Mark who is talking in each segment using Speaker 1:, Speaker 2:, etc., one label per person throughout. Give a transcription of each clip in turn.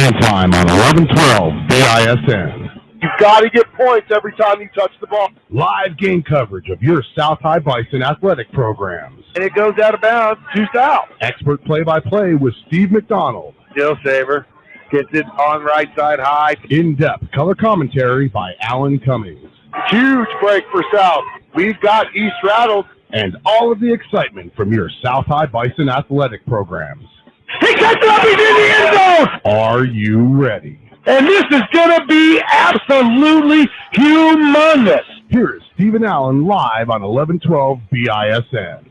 Speaker 1: Prime time on 11/12 BISN.
Speaker 2: You've got to get points every time you touch the ball.
Speaker 1: Live game coverage of your South High Bison athletic programs.
Speaker 2: And it goes out of bounds to South.
Speaker 1: Expert play-by-play with Steve McDonald.
Speaker 2: Jill Saver gets it on right side high.
Speaker 1: In-depth color commentary by Alan Cummings.
Speaker 2: Huge break for South. We've got East rattled.
Speaker 1: And all of the excitement from your South High Bison athletic programs.
Speaker 2: He cuts it up, he's in the end zone!
Speaker 1: Are you ready?
Speaker 2: And this is going to be absolutely humongous.
Speaker 1: Here is Stephen Allen live on 11/12 BISN.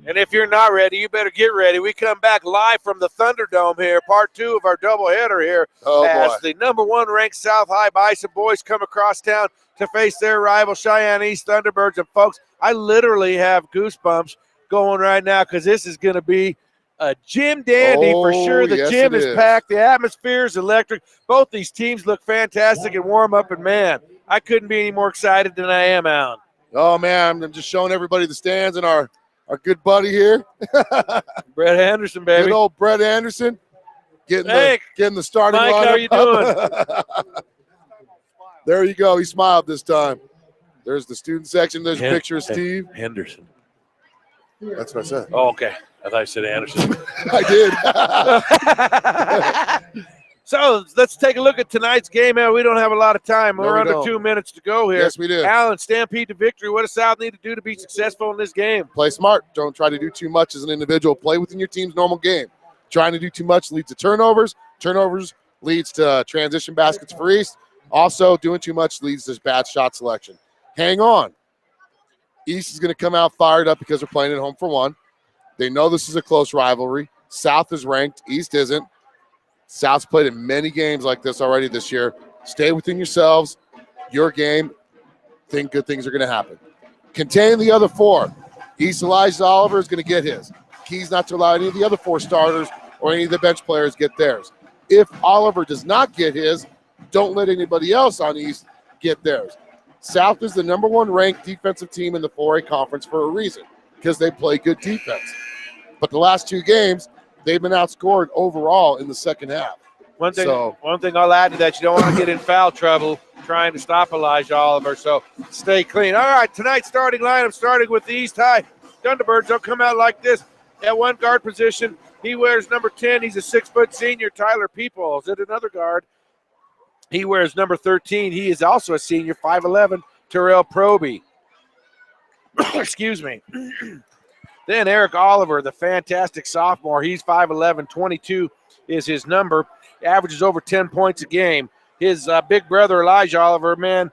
Speaker 3: And if you're not ready, you better get ready. We come back live from the Thunderdome here, part 2 of our doubleheader here. As the #1 ranked South High Bison boys come across town to face their rival Cheyenne East Thunderbirds. And folks, I literally have goosebumps going right now because this is going to be a gym dandy for sure. The gym is packed. The atmosphere is electric. Both these teams look fantastic and warm up. And, man, I couldn't be any more excited than I am, Alan.
Speaker 4: Oh, man, I'm just showing everybody the stands and our good buddy here.
Speaker 3: Brett Anderson, baby.
Speaker 4: Good old Brett Anderson getting the starting lineup.
Speaker 3: Mike, how you doing?
Speaker 4: There you go. He smiled this time. There's the student section. There's a picture of Steve.
Speaker 3: Henderson.
Speaker 4: That's what I said.
Speaker 3: Oh, okay. I thought you said Anderson.
Speaker 4: I did.
Speaker 3: So let's take a look at tonight's game. We don't have a lot of time. We're under 2 minutes to go here.
Speaker 4: Yes, we do.
Speaker 3: Alan, stampede to victory. What does South need to do to be successful in this game?
Speaker 4: Play smart. Don't try to do too much as an individual. Play within your team's normal game. Trying to do too much leads to turnovers. Turnovers leads to transition baskets for East. Also, doing too much leads to bad shot selection. Hang on. East is going to come out fired up because they're playing at home for one. They know this is a close rivalry. South is ranked. East isn't. South's played in many games like this already this year. Stay within yourselves, your game. Think good things are going to happen. Contain the other 4. East Elijah Oliver is going to get his. Key's not to allow any of the other 4 starters or any of the bench players get theirs. If Oliver does not get his, don't let anybody else on East get theirs. South is the #1 ranked defensive team in the 4A conference for a reason, because they play good defense. But the last 2 games, they've been outscored overall in the second half.
Speaker 3: One thing I'll add to that, you don't want to get in foul trouble trying to stop Elijah Oliver, so stay clean. All right, tonight's starting lineup, starting with the East High Thunderbirds. They'll come out like this. At one guard position, he wears number 10. He's a 6-foot senior, Tyler Peoples. At another guard, he wears number 13. He is also a senior, 5'11", Terrell Proby. Excuse me. Then Eric Oliver, the fantastic sophomore. He's 5'11", 22 is his number. Averages over 10 points a game. His big brother, Elijah Oliver, man,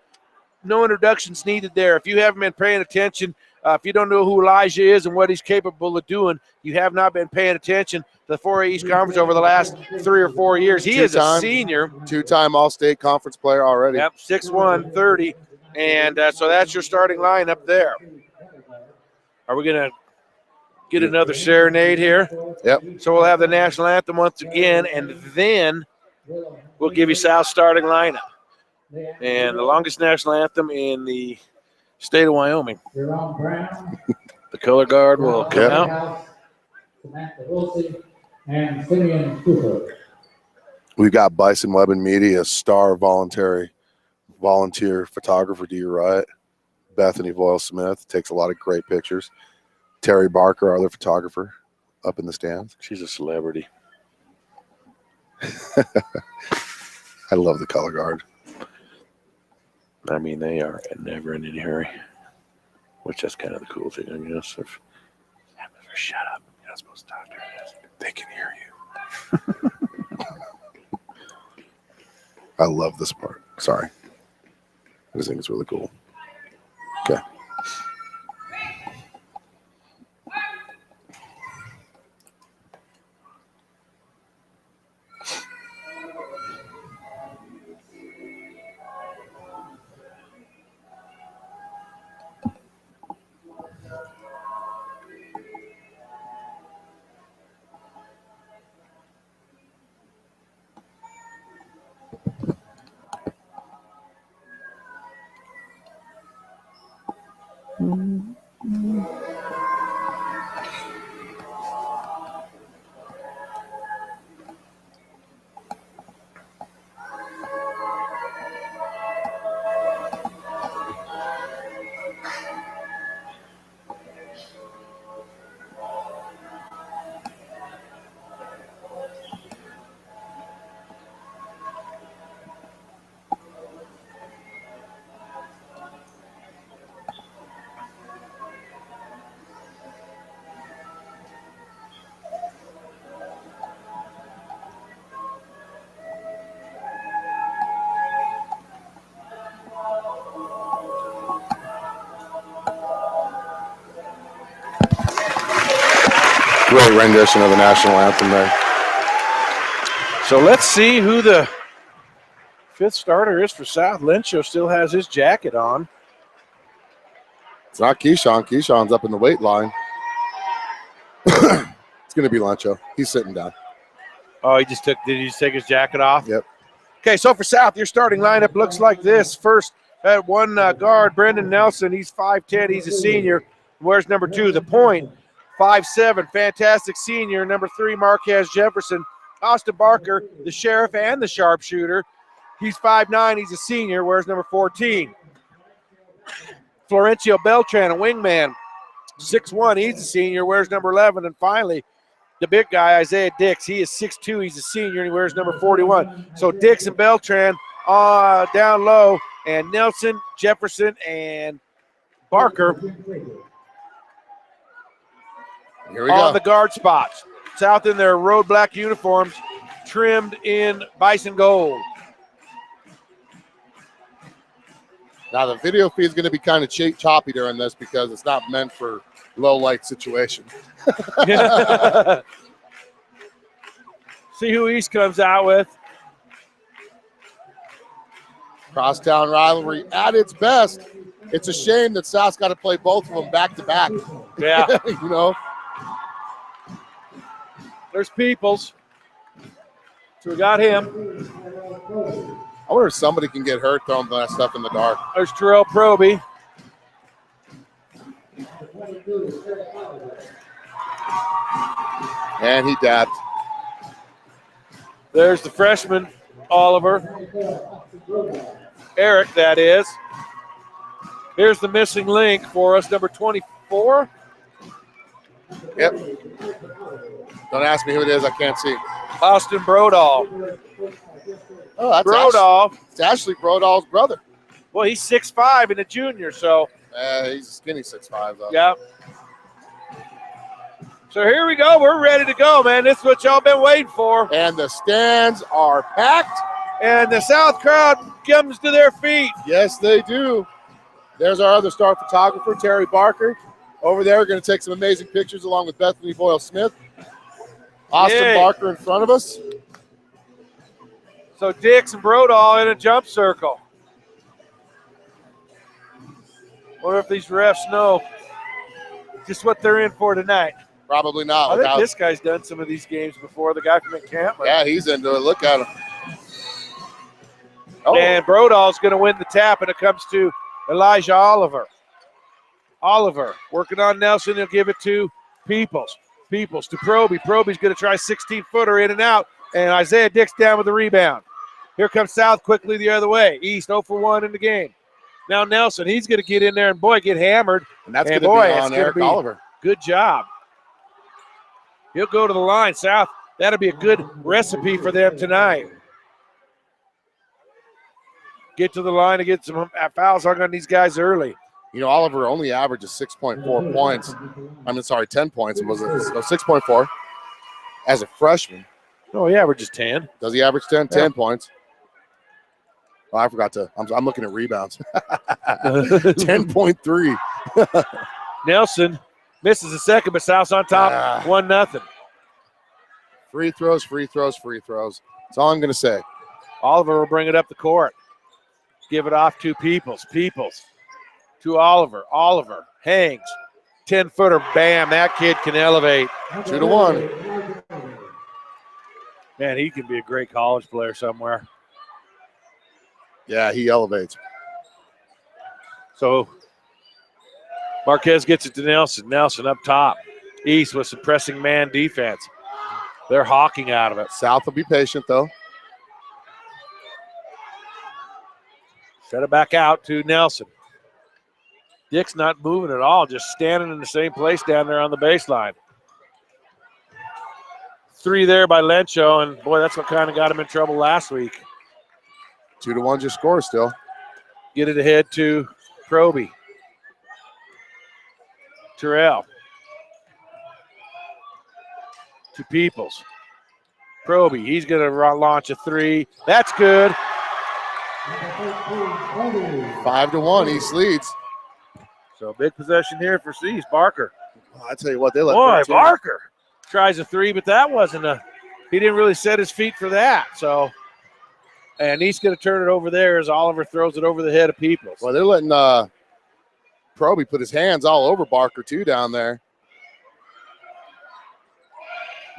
Speaker 3: no introductions needed there. If you haven't been paying attention, if you don't know who Elijah is and what he's capable of doing, you have not been paying attention to the 4A East Conference over the last 3 or 4 years. He is a senior.
Speaker 4: 2-time All-State Conference player already.
Speaker 3: Yep, 6'1", 30. And so that's your starting lineup there. Are we going to get another serenade here?
Speaker 4: Yep.
Speaker 3: So we'll have the national anthem once again, and then we'll give you South's starting lineup. And the longest national anthem in the state of Wyoming. The color guard will come out.
Speaker 4: We've got Bison Web and Media, star volunteer photographer to your right. Bethany Voyle-Smith takes a lot of great pictures. Terry Barker, our other photographer, up in the stands.
Speaker 3: She's a celebrity.
Speaker 4: I love the color guard.
Speaker 3: I mean, they are never in any hurry, which that's kind of the cool thing, I guess. Shut up. You're not supposed to talk to her.
Speaker 4: They can hear you. I love this part. Sorry. I just think it's really cool. Okay. Great rendition of the national anthem there.
Speaker 3: So let's see who the fifth starter is for South. Lencho still has his jacket on.
Speaker 4: It's not Keyshawn. Keyshawn's up in the weight line. It's going to be Lencho. He's sitting down.
Speaker 3: Oh, did he just take his jacket off?
Speaker 4: Yep.
Speaker 3: Okay, so for South, your starting lineup looks like this. First, at one guard, Brendan Nelson. He's 5'10". He's a senior. Where's number 2? The point, 5'7". Fantastic senior. Number 3, Marquez Jefferson. Austin Barker, the sheriff and the sharpshooter. He's 5'9". He's a senior. Where's number 14? Florencio Beltran, a wingman. 6'1". He's a senior. Where's number 11? And finally, the big guy, Isaiah Dix. He is 6'2". He's a senior, and he wears number 41. So Dix and Beltran down low, and Nelson, Jefferson, and Barker
Speaker 4: Here we
Speaker 3: on
Speaker 4: go.
Speaker 3: the guard spots. South in their road black uniforms, trimmed in bison gold.
Speaker 4: Now the video feed is going to be kind of choppy during this because it's not meant for low light situation.
Speaker 3: See who East comes out with.
Speaker 4: Crosstown rivalry at its best. It's a shame that South's got to play both of them back to back.
Speaker 3: Yeah.
Speaker 4: You know,
Speaker 3: There's Peoples. So we got him.
Speaker 4: I wonder if somebody can get hurt throwing that stuff in the dark.
Speaker 3: There's Terrell Proby.
Speaker 4: And he dabbed.
Speaker 3: There's the freshman, Oliver. Eric, that is. Here's the missing link for us, number 24.
Speaker 4: Yep. Don't ask me who it is. I can't see.
Speaker 3: Austin Brodall.
Speaker 4: Oh, that's
Speaker 3: Brodall.
Speaker 4: It's Ashley Brodall's brother.
Speaker 3: Well, he's 6'5" and a junior, so.
Speaker 4: He's a skinny 6'5", though.
Speaker 3: Yeah. So here we go. We're ready to go, man. This is what y'all been waiting for.
Speaker 4: And the stands are packed.
Speaker 3: And the South crowd comes to their feet.
Speaker 4: Yes, they do. There's our other star photographer, Terry Barker. Over there, going to take some amazing pictures along with Bethany Boyle-Smith. Austin
Speaker 3: Yay.
Speaker 4: Barker in front of us.
Speaker 3: So Dix and Brodall in a jump circle. Wonder if these refs know just what they're in for tonight.
Speaker 4: Probably not.
Speaker 3: I think this guy's done some of these games before, the guy from Encampment.
Speaker 4: Yeah, he's into it. Look at him. Oh.
Speaker 3: And Brodall's going to win the tap, and it comes to Elijah Oliver. Oliver working on Nelson. He'll give it to Peoples. Peoples to Proby. Proby's going to try 16-footer in and out, and Isaiah Dix down with the rebound. Here comes South quickly the other way. East 0 for 1 in the game. Now Nelson, he's going to get in there and, boy, get hammered.
Speaker 4: And that's going to be on Eric Oliver.
Speaker 3: Good job. He'll go to the line. South, that'll be a good recipe for them tonight. Get to the line and get some fouls hung on these guys early.
Speaker 4: You know, Oliver only averages 6.4 points. 10 points. Was it 6.4 as a freshman?
Speaker 3: Oh, he averages 10.
Speaker 4: Does he average 10?
Speaker 3: Yeah.
Speaker 4: 10 points. Oh, I forgot to. I'm looking at rebounds. 10.3.
Speaker 3: Nelson misses a second, but South's on top, 1-0.
Speaker 4: Free throws, free throws, free throws. That's all I'm going to say.
Speaker 3: Oliver will bring it up the court. Give it off to Peoples. Peoples to Oliver. Oliver hangs. 10-footer, bam. That kid can elevate.
Speaker 4: 2-1.
Speaker 3: Man, he can be a great college player somewhere.
Speaker 4: Yeah, he elevates.
Speaker 3: So Marquez gets it to Nelson. Nelson up top. East with some pressing man defense. They're hawking out of it.
Speaker 4: South will be patient, though.
Speaker 3: Set it back out to Nelson. Dick's not moving at all, just standing in the same place down there on the baseline. 3 there by Lencho, and boy, that's what kind of got him in trouble last week.
Speaker 4: 2-1 your score still.
Speaker 3: Get it ahead to Proby. Terrell. To Peoples. Proby, he's going to launch a 3. That's good.
Speaker 4: 5-1, East leads.
Speaker 3: So big possession here for East. Barker.
Speaker 4: Oh, I tell you what, they let
Speaker 3: Boy,
Speaker 4: 13.
Speaker 3: Barker. tries a three, but that wasn't he didn't really set his feet for that. So, and he's going to turn it over there as Oliver throws it over the head of Peoples.
Speaker 4: Well, they're letting Proby put his hands all over Barker, too, down there.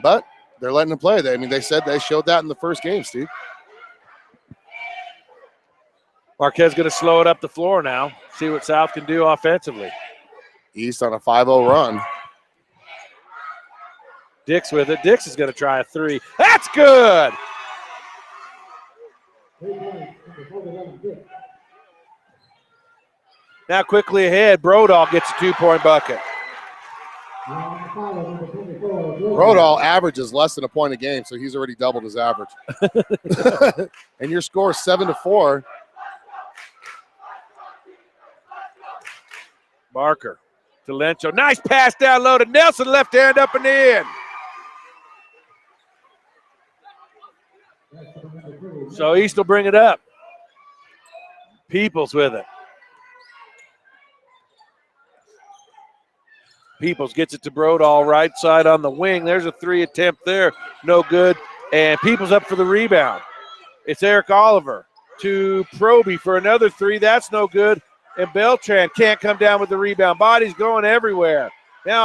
Speaker 4: But they're letting him play. They said they showed that in the first game, Steve.
Speaker 3: Marquez going to slow it up the floor now, see what South can do offensively.
Speaker 4: East on a 5-0 run.
Speaker 3: Dix with it. Dix is going to try a three. That's good. Now quickly ahead, Brodall gets a 2-point bucket.
Speaker 4: Brodall averages less than a point a game, so he's already doubled his average. And your score is 7-4.
Speaker 3: Barker to Lencho. Nice pass down low to Nelson. Left hand up and in. So East will bring it up. Peoples with it. Peoples gets it to Brodall, right side on the wing. There's a three attempt there. No good. And Peoples up for the rebound. It's Eric Oliver to Proby for another three. That's no good. And Beltran can't come down with the rebound. Body's going everywhere. Now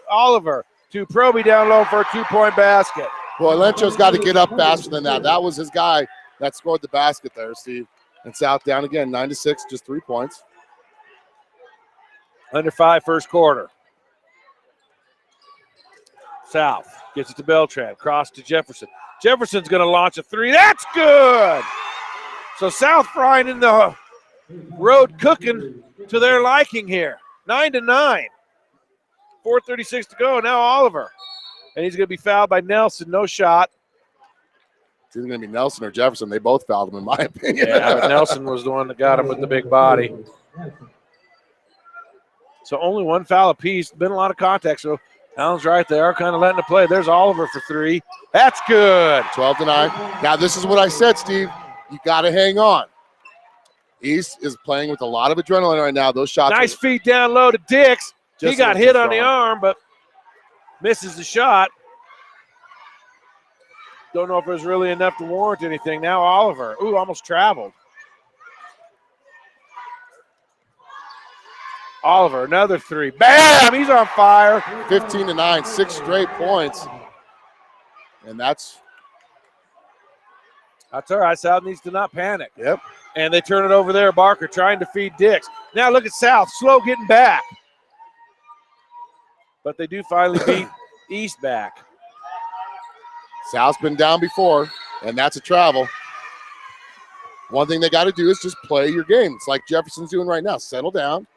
Speaker 3: Oliver to Proby down low for a 2-point basket.
Speaker 4: Well, Lencho's got to get up faster than that. That was his guy that scored the basket there, Steve. And South down again, 9-6, just 3 points.
Speaker 3: Under 5 first quarter. South gets it to Beltran. Cross to Jefferson. Jefferson's going to launch a three. That's good. So South finding the road cooking to their liking here. 9-9. 4:36 to go. Now Oliver. And he's going to be fouled by Nelson. No shot.
Speaker 4: It's either going to be Nelson or Jefferson. They both fouled him, in my opinion.
Speaker 3: Yeah, but Nelson was the one that got him with the big body. So only one foul apiece. Been a lot of contact. So Allen's right there, kind of letting it play. There's Oliver for three. That's good.
Speaker 4: 12-9. Now, this is what I said, Steve. You got to hang on. East is playing with a lot of adrenaline right now. Those shots.
Speaker 3: Nice feed down low to Dix. He got hit on the arm, but misses the shot. Don't know if it was really enough to warrant anything. Now Oliver. Ooh, almost traveled. Oliver, another three. Bam! He's on fire.
Speaker 4: 15-9, 6 straight points. And that's
Speaker 3: all right. South needs to not panic.
Speaker 4: Yep.
Speaker 3: And they turn it over there. Barker trying to feed Dix. Now look at South. Slow getting back. But they do finally beat East back.
Speaker 4: South's been down before, and that's a travel. One thing they got to do is just play your game. It's like Jefferson's doing right now. Settle down.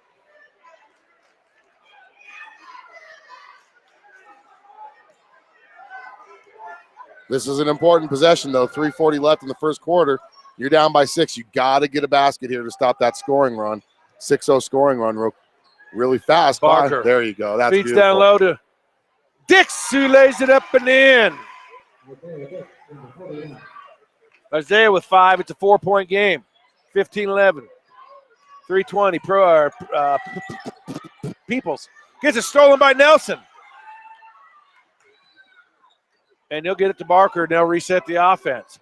Speaker 4: This is an important possession, though. 3:40 left in the first quarter. You're down by 6. You got to get a basket here to stop that scoring run. 6-0 scoring run really fast.
Speaker 3: Barker.
Speaker 4: There you go. That's
Speaker 3: feeds
Speaker 4: beautiful.
Speaker 3: Down low to Dix, who lays it up and in. Isaiah with 5. It's a 4-point game. 15-11. 3:20. Peoples gets it stolen by Nelson. And he'll get it to Barker, and they'll reset the offense.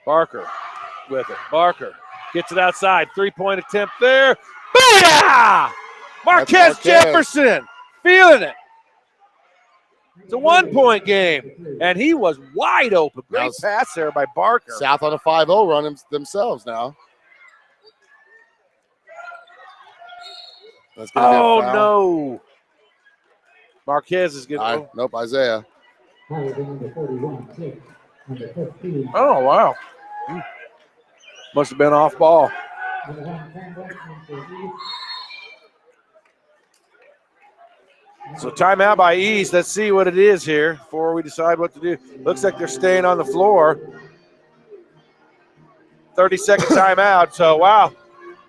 Speaker 3: Barker with it. Barker gets it outside. 3-point attempt there. Booyah! Marquez Jefferson feeling it. It's a 1-point game, and he was wide open. Great pass there by Barker.
Speaker 4: South on a 5-0 run themselves now.
Speaker 3: Oh, no. Marquez is getting.
Speaker 4: Nope, Isaiah.
Speaker 3: Oh, wow. Must have been off ball. So timeout by East. Let's see what it is here before we decide what to do. Looks like they're staying on the floor. 30-second timeout. So, wow.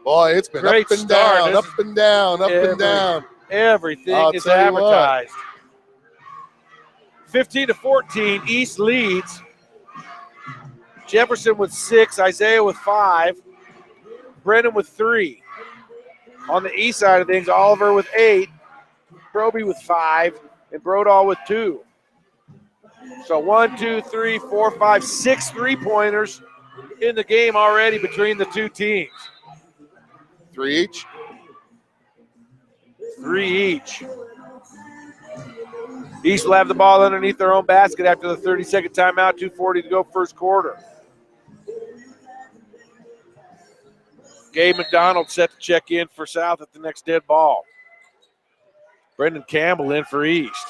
Speaker 4: Boy, it's been
Speaker 3: great
Speaker 4: up and
Speaker 3: start.
Speaker 4: down, up and down, up and down.
Speaker 3: Everything is advertised. 15-14, East leads. Jefferson with 6, Isaiah with 5. Brennan with 3. On the east side of things, Oliver with 8, Proby with 5, and Brodall with 2. So 1, 2, 3, 4, 5, 6 3-pointers in the game already between the two teams.
Speaker 4: 3 each.
Speaker 3: 3 each. East will have the ball underneath their own basket after the 30-second timeout, 2:40 to go first quarter. Gabe McDonald set to check in for South at the next dead ball. Brendan Campbell in for East.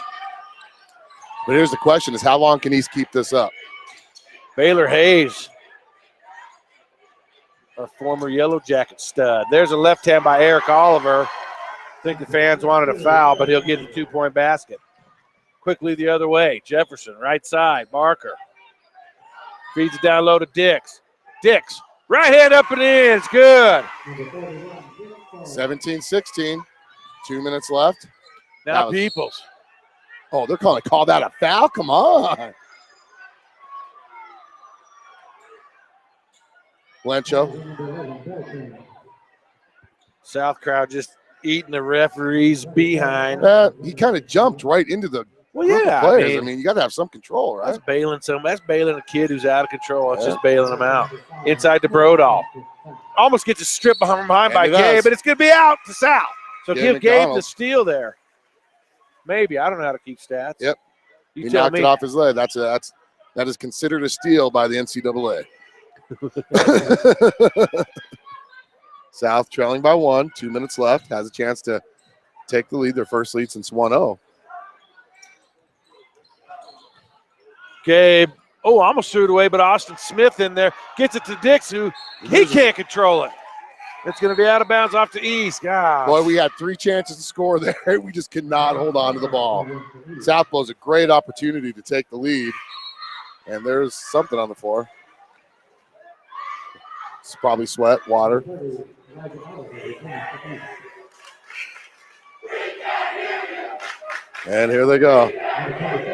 Speaker 4: But here's the question is how long can East keep this up?
Speaker 3: Baylor Hayes, our former Yellow Jacket stud. There's a left hand by Eric Oliver. I think the fans wanted a foul, but he'll get the 2-point basket. Quickly the other way. Jefferson, right side. Barker feeds it down low to Dix. Dix, right hand up and in. It's good.
Speaker 4: 17-16. 2 minutes left.
Speaker 3: Now Peoples.
Speaker 4: Oh, they're calling call that a foul? Come on. Lencho.
Speaker 3: South crowd just eating the referee's behind.
Speaker 4: He kind of jumped right into the
Speaker 3: Well,
Speaker 4: group
Speaker 3: yeah,
Speaker 4: of players. I mean, you got to have some control, right?
Speaker 3: That's bailing a kid who's out of control. It's just bailing him out. Inside to Brodall. Almost gets a strip behind by Gabe, but it's going to be out to South. So give Gabe the steal there. Maybe. I don't know how to keep stats.
Speaker 4: Yep.
Speaker 3: You
Speaker 4: he
Speaker 3: tell
Speaker 4: knocked
Speaker 3: me.
Speaker 4: it off his leg. That is considered a steal by the NCAA. South trailing by 1, 2 minutes left, has a chance to take the lead, their first lead since 1-0.
Speaker 3: Gabe, almost threw it away, but Austin Smith in there gets it to Dix, who he can't control it. It's going to be out of bounds off to East. Gosh.
Speaker 4: Boy, we had 3 chances to score there. We just could not hold on to the ball. South blows a great opportunity to take the lead, and there's something on the floor. It's probably sweat, water. And here they go.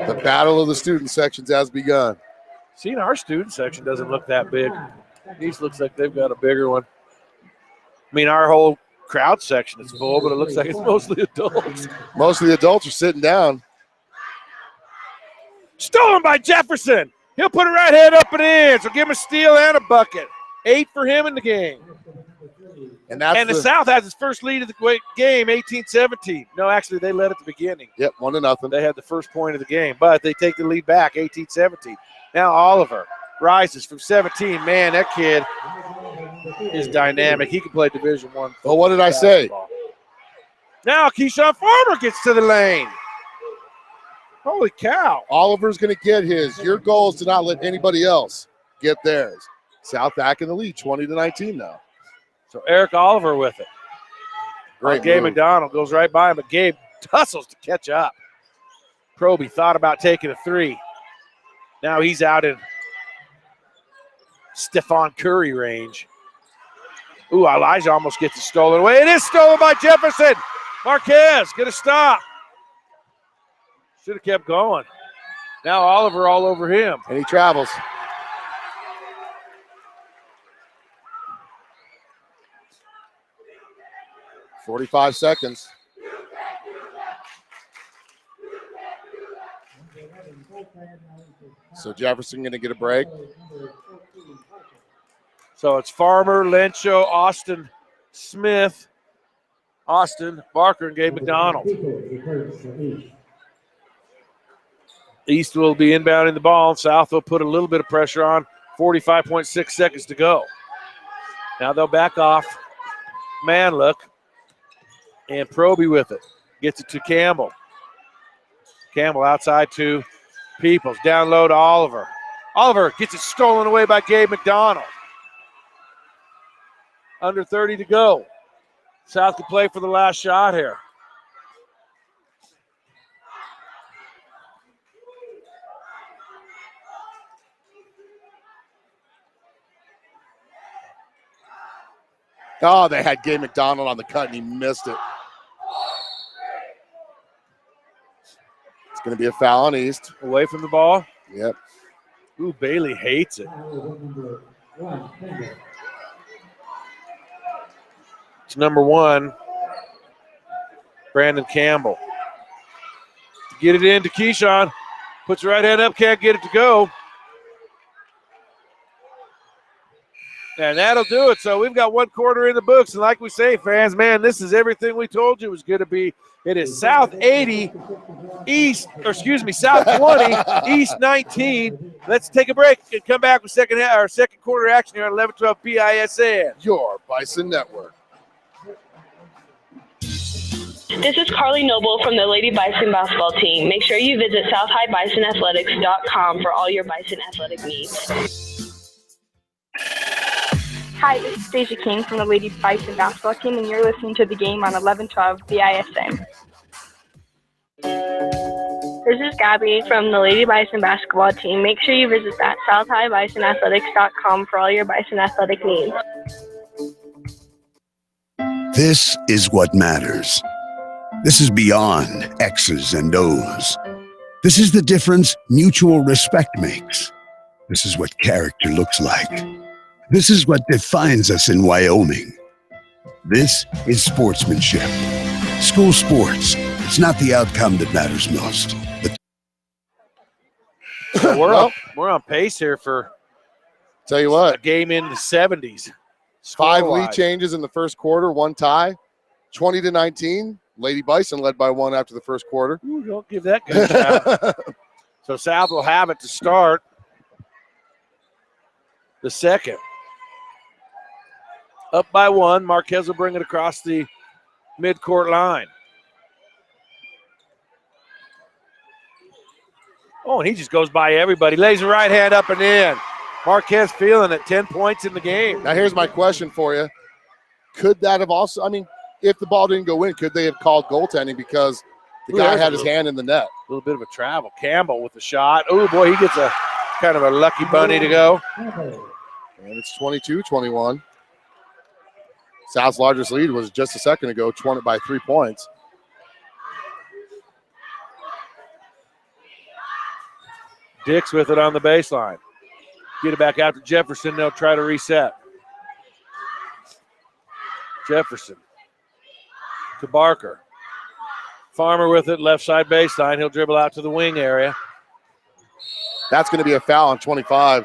Speaker 4: The battle of the student sections has begun.
Speaker 3: Seeing our student section doesn't look that big. East looks like they've got a bigger one. I mean, our whole crowd section is full, but it looks like it's mostly adults.
Speaker 4: Most of the adults are sitting down.
Speaker 3: Stolen by Jefferson. He'll put it right hand up and in, so give him a steal and a bucket. 8 for him in the game.
Speaker 4: And
Speaker 3: the South has its first lead of the game, 18-17. No, actually, they led at the beginning.
Speaker 4: Yep, 1-0.
Speaker 3: They had the first point of the game, but they take the lead back, 18-17. Now Oliver rises from 17. Man, that kid is dynamic. He can play Division I.
Speaker 4: Well, what did I say?
Speaker 3: Now Keyshawn Farmer gets to the lane. Holy cow.
Speaker 4: Oliver's going to get his. Your goal is to not let anybody else get theirs. South back in the lead, 20-19 now.
Speaker 3: So Eric Oliver with it.
Speaker 4: Great
Speaker 3: Gabe
Speaker 4: move.
Speaker 3: McDonald goes right by him, but Gabe tussles to catch up. Proby thought about taking a 3. Now he's out in Stephon Curry range. Ooh, Elijah almost gets it stolen away. It is stolen by Jefferson. Marquez going to stop. Should have kept going. Now Oliver all over him.
Speaker 4: And he travels. .45 seconds. So Jefferson going to get a break.
Speaker 3: So it's Farmer, Lencho, Austin Smith, Austin, Barker, and Gabe McDonald. East will be inbounding the ball. South will put a little bit of pressure on. 45.6 seconds to go. Now they'll back off. Man look. And Proby with it. Gets it to Campbell. Campbell outside to Peoples. Down low to Oliver. Oliver gets it stolen away by Gabe McDonald. Under 30 to go. South can play for the last shot here.
Speaker 4: Oh, they had Gabe McDonald on the cut and he missed it. It's going to be a foul on East.
Speaker 3: Away from the ball.
Speaker 4: Yep.
Speaker 3: Ooh, Bailey hates it. It's number 1, Brandon Campbell. Get it in to Keyshawn. Puts the right hand up, can't get it to go. And that'll do it. So we've got 1 quarter in the books. And like we say, fans, man, this is everything we told you it was going to be. It is South 80, South 20, East 19. Let's take a break and come back with second quarter action here on 11-12 BISN.
Speaker 4: Your Bison Network.
Speaker 5: This is Carly Noble from the Lady Bison basketball team. Make sure you visit southhighbisonathletics.com for all your Bison athletic needs.
Speaker 6: Hi, this is Stacey King from the Lady Bison basketball team, and you're listening to the game on 11-12 BISN. This is Gabby from the Lady Bison basketball team. Make sure you visit that southhighbisonathletics.com for all your Bison athletic needs.
Speaker 7: This is what matters. This is beyond X's and O's. This is the difference mutual respect makes. This is what character looks like. This is what defines us in Wyoming. This is sportsmanship. School sports. It's not the outcome that matters most.
Speaker 3: So we're on pace here for
Speaker 4: Tell you what,
Speaker 3: a game in the 70s.
Speaker 4: 5
Speaker 3: Score-wise.
Speaker 4: lead changes in the first quarter, 1 tie, 20-19. Lady Bison led by 1 after the first quarter.
Speaker 3: Ooh, don't give that good shot. So South will have it to start the second. Up by 1. Marquez will bring it across the midcourt line. Oh, and he just goes by everybody. Lays the right hand up and in. Marquez feeling it. 10 points in the game.
Speaker 4: Now here's my question for you. Could that have also, if the ball didn't go in, could they have called goaltending because the guy had his hand in the net?
Speaker 3: A little bit of a travel. Campbell with the shot. Oh, boy, he gets a kind of a lucky bunny to go.
Speaker 4: And it's 22-21. South's largest lead was just a second ago, 20 by 3 points.
Speaker 3: Dix with it on the baseline. Get it back out to Jefferson. They'll try to reset. Jefferson to Barker. Farmer with it, left side baseline. He'll dribble out to the wing area.
Speaker 4: That's going to be a foul on 25.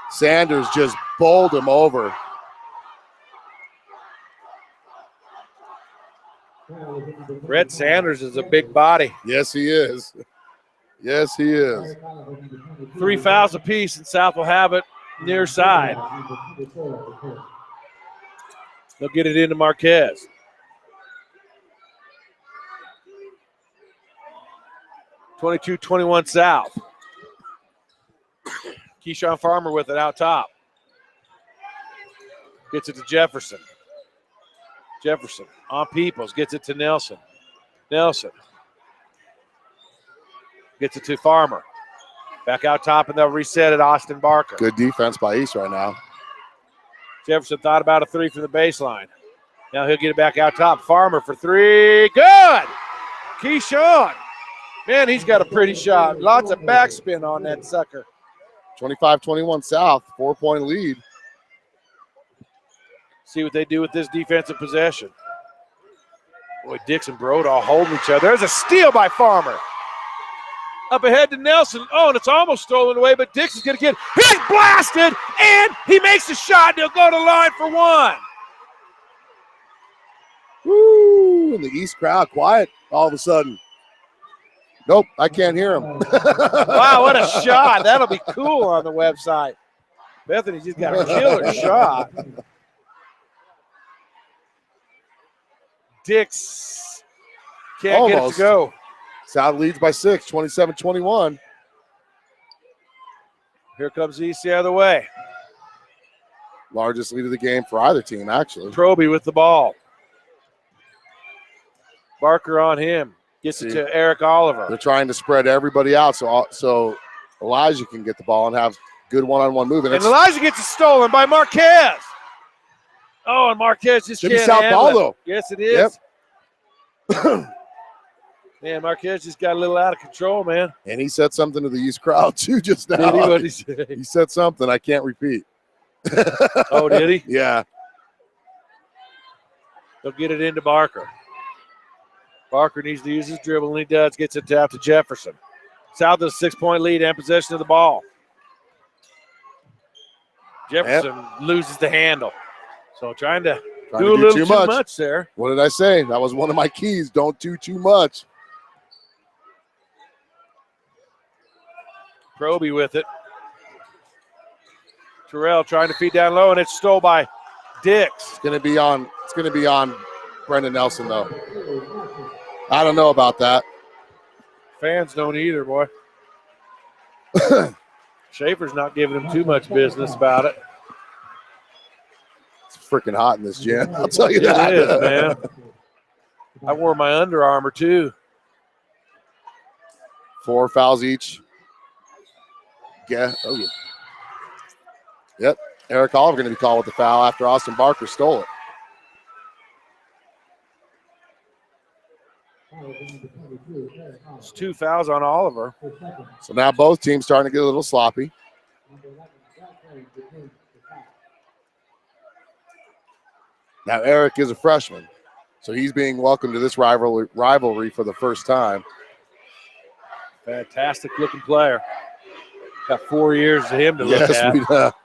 Speaker 4: Sanders just bowled him over.
Speaker 3: Brett Sanders is a big body.
Speaker 4: Yes, he is. Yes, he is.
Speaker 3: 3 fouls apiece, and South will have it near side. They'll get it into Marquez. (22-21) South. Keyshawn Farmer with it out top. Gets it to Jefferson. Jefferson on Peoples, gets it to Nelson. Nelson gets it to Farmer. Back out top, and they'll reset it, Austin Barker.
Speaker 4: Good defense by East right now.
Speaker 3: Jefferson thought about a 3 from the baseline. Now he'll get it back out top. Farmer for 3. Good! Keyshawn. Man, he's got a pretty shot. Lots of backspin on that sucker.
Speaker 4: 25-21 South, 4-point lead.
Speaker 3: See what they do with this defensive possession. Boy, Dix and Brodahl holding each other. There's a steal by Farmer. Up ahead to Nelson. Oh, and it's almost stolen away, but Dix is going to get – he's blasted, and he makes a shot, and he'll go to the line for 1.
Speaker 4: Woo! And the East crowd quiet all of a sudden. Nope, I can't hear him.
Speaker 3: Wow, what a shot. That'll be cool on the website. Bethany just got a killer shot. Dix can't get it to go.
Speaker 4: South leads by 6, 27-21.
Speaker 3: Here comes East the other way.
Speaker 4: Largest lead of the game for either team, actually.
Speaker 3: Proby with the ball. Barker on him. Gets it to Eric Oliver.
Speaker 4: They're trying to spread everybody out so Elijah can get the ball and have good one-on-one movement.
Speaker 3: And Elijah gets it stolen by Marquez. Oh, and Marquez just can't
Speaker 4: South
Speaker 3: handle
Speaker 4: ball,
Speaker 3: it.
Speaker 4: though.
Speaker 3: Yes, it is. Yep. Man, Marquez just got a little out of control, man.
Speaker 4: And he said something to the East crowd, too, just now.
Speaker 3: Did he? What did he say?
Speaker 4: He said something I can't repeat.
Speaker 3: Oh, did he?
Speaker 4: Yeah.
Speaker 3: They'll get it into Barker. Barker needs to use his dribble, and he does. Gets it out to Jefferson. South with a 6-point lead and possession of the ball. Jefferson loses the handle. So trying to do a little too much there.
Speaker 4: What did I say? That was one of my keys. Don't do too much.
Speaker 3: Proby with it. Terrell trying to feed down low, and it's stole by Dix.
Speaker 4: It's gonna be on Brendan Nelson, though. I don't know about that.
Speaker 3: Fans don't either, boy. Schaefer's not giving him too much business about it.
Speaker 4: It's freaking hot in this gym. I'll tell you that.
Speaker 3: It is, man. I wore my Under Armour, too.
Speaker 4: 4 fouls each. Yeah. Oh, yeah. Yep. Eric Oliver going to be called with the foul after Austin Barker stole it.
Speaker 3: It's 2 fouls on Oliver.
Speaker 4: So now both teams starting to get a little sloppy. Now Eric is a freshman, so he's being welcomed to this rivalry for the first time.
Speaker 3: Fantastic looking player. Got 4 years of him to look at.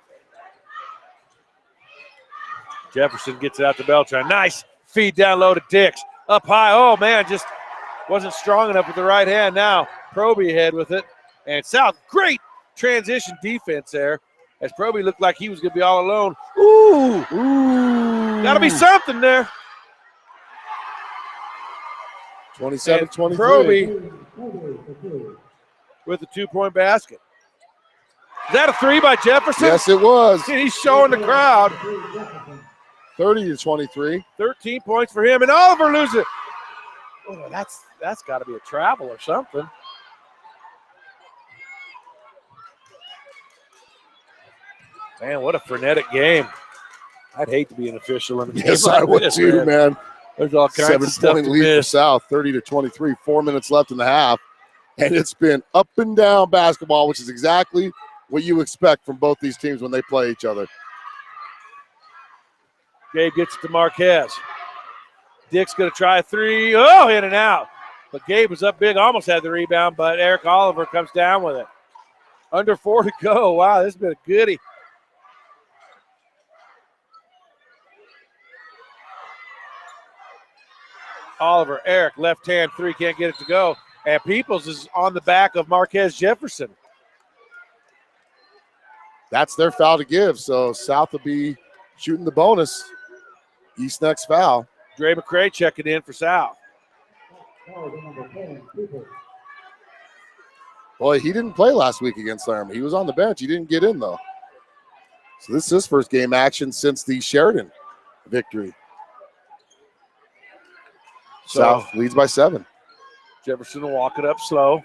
Speaker 3: Jefferson gets it out to Beltran. Nice feed down low to Dix. Up high. Oh, man, just wasn't strong enough with the right hand. Now Proby ahead with it. And South, great transition defense there as Proby looked like he was going to be all alone. Ooh. Got to be something there.
Speaker 4: 27-23.
Speaker 3: Proby with a 2-point basket. Is that a 3 by Jefferson?
Speaker 4: Yes, it was.
Speaker 3: He's showing the crowd.
Speaker 4: 30-23.
Speaker 3: 13 points for him, and Oliver loses it. Oh, that's got to be a travel or something. Man, what a frenetic game. I'd hate to be an official in a game
Speaker 4: Yes,
Speaker 3: like
Speaker 4: I would
Speaker 3: this,
Speaker 4: too, man.
Speaker 3: There's all kinds of stuff
Speaker 4: 7-point
Speaker 3: to
Speaker 4: lead for
Speaker 3: miss.
Speaker 4: South, 30-23. 4 minutes left in the half. And it's been up and down basketball, which is exactly what you expect from both these teams when they play each other.
Speaker 3: Gabe gets it to Marquez. Dick's going to try a 3. Oh, in and out. But Gabe was up big, almost had the rebound, but Eric Oliver comes down with it. Under 4 to go. Wow, this has been a goodie. Oliver, Eric, left hand 3, can't get it to go. And Peoples is on the back of Marquez Jefferson.
Speaker 4: That's their foul to give, so South will be shooting the bonus. East next foul.
Speaker 3: Dre McCray checking in for South.
Speaker 4: Boy, he didn't play last week against Laramie. He was on the bench. He didn't get in, though. So this is his first game action since the Sheridan victory.
Speaker 3: So
Speaker 4: South leads by 7.
Speaker 3: Jefferson will walk it up slow.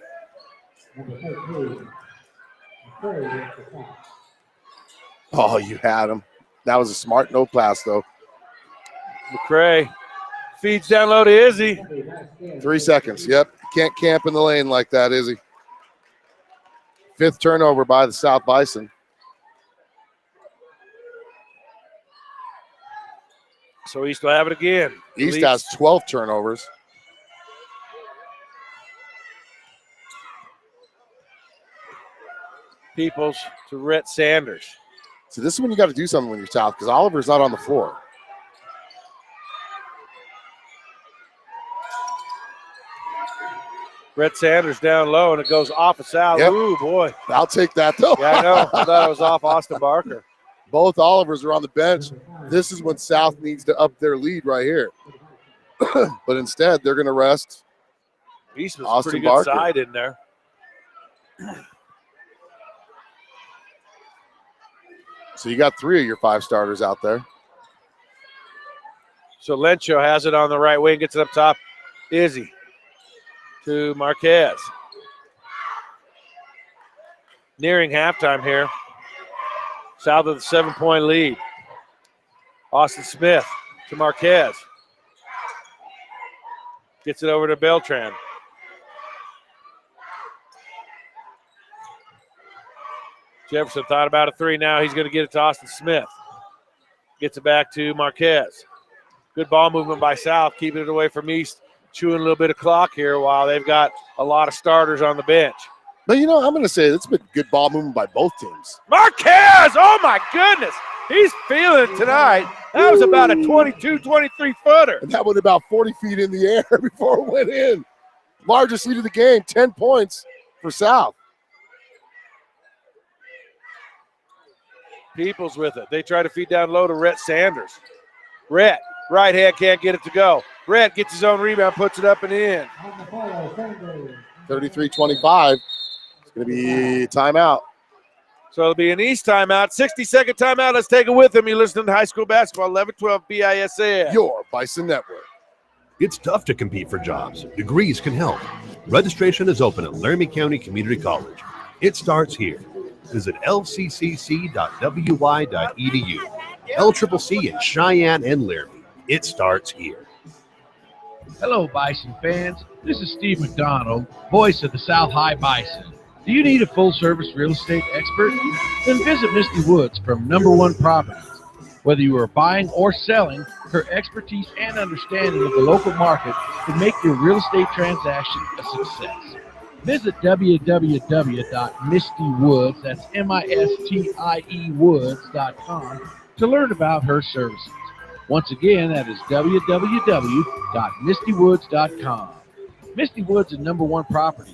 Speaker 4: Oh, you had him. That was a smart no pass, though.
Speaker 3: McCray feeds down low to Izzy.
Speaker 4: 3 seconds. Yep. Can't camp in the lane like that, Izzy. 5th turnover by the South Bison.
Speaker 3: So East will have it again.
Speaker 4: East has 12 turnovers.
Speaker 3: Peoples to Rhett Sanders.
Speaker 4: So this is when you got to do something when you're South because Oliver's not on the floor.
Speaker 3: Rhett Sanders down low, and it goes off a South.
Speaker 4: Yep.
Speaker 3: Ooh, boy.
Speaker 4: I'll take that, though.
Speaker 3: Yeah, I know. I thought it was off Austin Barker.
Speaker 4: Both Olivers are on the bench. This is when South needs to up their lead right here. But instead, they're going to rest
Speaker 3: East was
Speaker 4: Austin
Speaker 3: a pretty good
Speaker 4: Barker.
Speaker 3: side in there.
Speaker 4: So you got 3 of your 5 starters out there.
Speaker 3: So Lencho has it on the right wing, gets it up top. Izzy to Marquez. Nearing halftime here. South of the 7-point lead. Austin Smith to Marquez. Gets it over to Beltran. Jefferson thought about a 3 now. He's going to get it to Austin Smith. Gets it back to Marquez. Good ball movement by South, keeping it away from East, chewing a little bit of clock here while they've got a lot of starters on the bench.
Speaker 4: But, you know, I'm going to say it's been good ball movement by both teams.
Speaker 3: Marquez, oh my goodness. He's feeling it tonight. That was about a 22, 23-footer.
Speaker 4: And that went about 40 feet in the air before it went in. Largest lead of the game, 10 points for South.
Speaker 3: Peoples with it. They try to feed down low to Rhett Sanders. Rhett, right hand, can't get it to go. Rhett gets his own rebound, puts it up and in.
Speaker 4: 33-25. It's going to be timeout.
Speaker 3: So it'll be an East timeout, 60-second timeout. Let's take it with him. You're listening to High School Basketball, 11-12 BISN.
Speaker 4: Your Bison Network.
Speaker 8: It's tough to compete for jobs. Degrees can help. Registration is open at Laramie County Community College. It starts here. Visit lccc.wy.edu. LCCC in Cheyenne and Laramie. It starts here.
Speaker 9: Hello, Bison fans. This is Steve McDonald, voice of the South High Bison. Do you need a full-service real estate expert? Then visit Misty Woods from Number One Properties. Whether you are buying or selling, her expertise and understanding of the local market can make your real estate transaction a success. Visit www.mistywoods, that's M-I-S-T-I-E woods.com to learn about her services. Once again, that is www.mistywoods.com. Misty Woods and Number One Properties.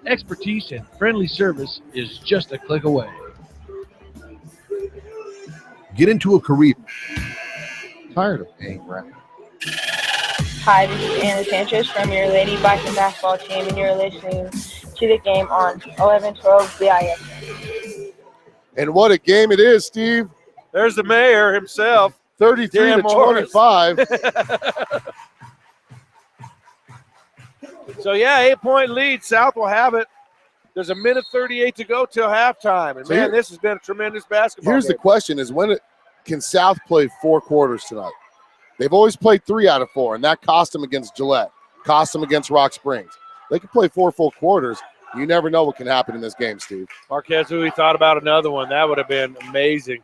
Speaker 9: Expertise and friendly service is just a click away.
Speaker 8: Get into a career.
Speaker 4: Tired of paying rent.
Speaker 6: Hi, this is Anna Sanchez from your Lady Bison Basketball team, and you're listening to the game on 11-12 BISN.
Speaker 4: And what a game it is, Steve.
Speaker 3: There's the mayor himself.
Speaker 4: 33-25.
Speaker 3: So, yeah, 8-point lead. South will have it. There's a minute 38 to go till halftime. And, man, this has been a tremendous basketball
Speaker 4: Here's
Speaker 3: game.
Speaker 4: the question is can South play 4 quarters tonight? They've always played 3 out of 4, and that cost them against Gillette, cost them against Rock Springs. They can play 4 full quarters. You never know what can happen in this game, Steve.
Speaker 3: Marquez Hui thought about another one. That would have been amazing.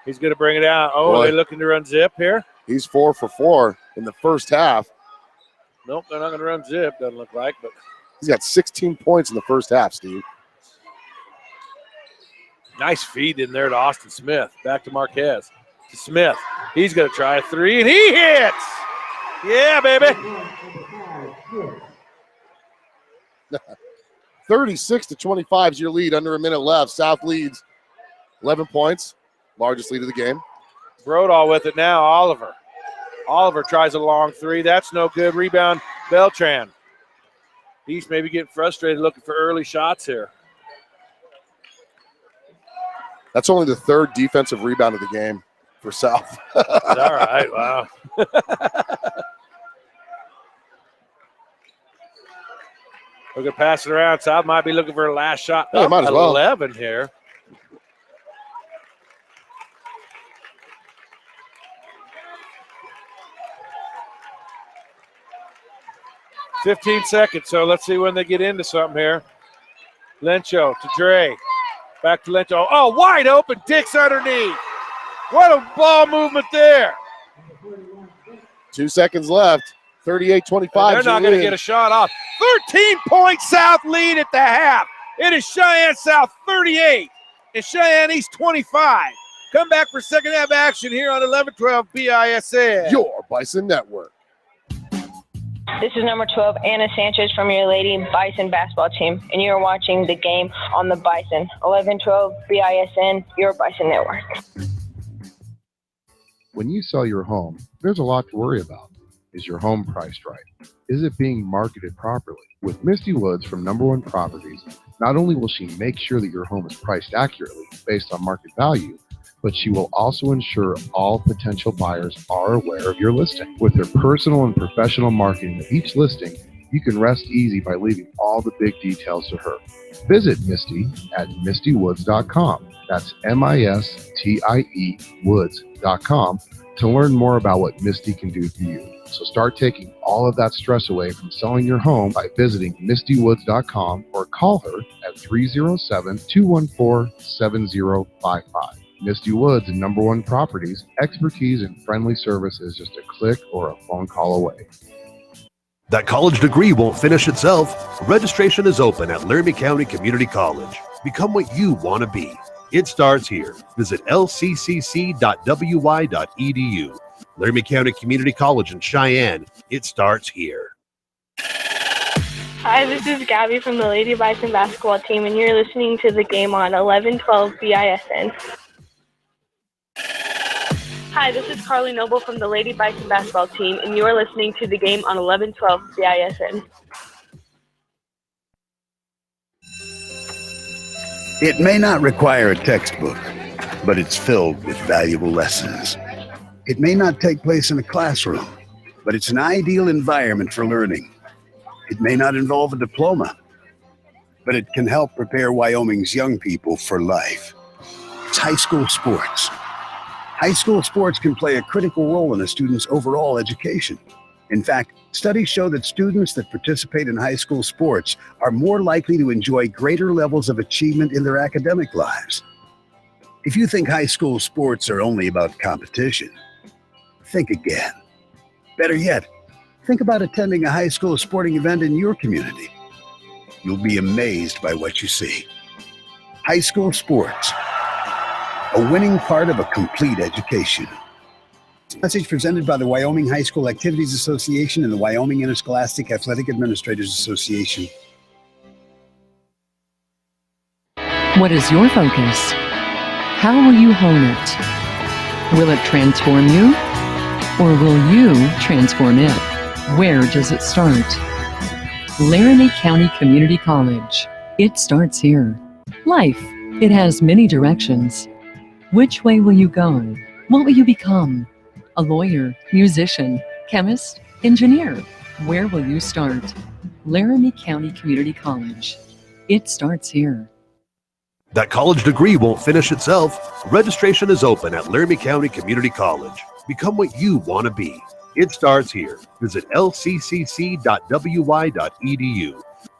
Speaker 3: He's going to bring it out. Oh,
Speaker 4: Boy.
Speaker 3: are they looking to run zip here?
Speaker 4: He's 4 for 4 in the first half.
Speaker 3: Nope, they're not going to run zip, doesn't look like. But
Speaker 4: He's got 16 points in the first half, Steve.
Speaker 3: nice feed in there to Austin Smith. Back to Marquez. To Smith. He's going to try a 3, and he hits. Yeah, baby.
Speaker 4: 36-25 is your lead. Under a minute left. South leads 11 points. Largest lead of the game.
Speaker 3: Brodall with it now. Oliver. Oliver tries a long 3. That's no good. Rebound, Beltran. East maybe getting frustrated looking for early shots here.
Speaker 4: That's only the 3rd defensive rebound of the game for South.
Speaker 3: All right, wow. We're going to pass it around. South might be looking for a last shot.
Speaker 4: Yeah, might as well.
Speaker 3: 11 here. $15 seconds, so let's see when they get into something here. Lencho to Dre. Back to Lencho. Oh, wide open. Dick's underneath. What a ball movement there.
Speaker 4: 2 seconds left. 38-25.
Speaker 3: They're not going to get a shot off. 13-point South lead at the half. It is Cheyenne South 38 and Cheyenne East 25. Come back for second half action here on 11-12 BISN.
Speaker 4: Your Bison Network.
Speaker 5: This is number 12, Anna Sanchez from your Lady Bison basketball team, and you're watching the game on the Bison. 11-12 BISN, your Bison Network.
Speaker 10: When you sell your home, there's a lot to worry about. Is your home priced right? Is it being marketed properly? With Misty Woods from Number One Properties, not only will she make sure that your home is priced accurately based on market value, but she will also ensure all potential buyers are aware of your listing. With her personal and professional marketing of each listing, you can rest easy by leaving all the big details to her. Visit Misty at mistywoods.com. That's MISTIE woods.com to learn more about what Misty can do for you. So start taking all of that stress away from selling your home by visiting mistywoods.com or call her at 307-214-7055. Misty Woods and Number One Properties, expertise and friendly service is just a click or a phone call away.
Speaker 8: That college degree won't finish itself. Registration is open at Laramie County Community College. Become what you want to be. It starts here. Visit lccc.wy.edu. Laramie County Community College in Cheyenne. It starts here.
Speaker 6: Hi, this is Gabby from the Lady Bison basketball team, and you're listening to the game on 1112 BISN. Hi, this is Carly Noble from the Lady Bison basketball team, and you are listening to the game on 1112 BISN.
Speaker 7: It may not require a textbook, but it's filled with valuable lessons. It may not take place in a classroom, but it's an ideal environment for learning. It may not involve a diploma, but it can help prepare Wyoming's young people for life. It's high school sports. High school sports can play a critical role in a student's overall education. In fact, studies show that students that participate in high school sports are more likely to enjoy greater levels of achievement in their academic lives. If you think high school sports are only about competition, think again. Better yet, think about attending a high school sporting event in your community. You'll be amazed by what you see. High school sports, a winning part of a complete education. Message presented by the Wyoming High School Activities Association and the Wyoming Interscholastic Athletic Administrators Association.
Speaker 11: What is your focus? How will you hone it? Will it transform you? Or will you transform it? Where does it start? Laramie County Community College. It starts here. Life, it has many directions. Which way will you go? What will you become? A lawyer, musician, chemist, engineer? Where will you start? Laramie County Community College. It starts here.
Speaker 8: That college degree won't finish itself. Registration is open at Laramie County Community College. Become what you want to be. It starts here. Visit lccc.wy.edu.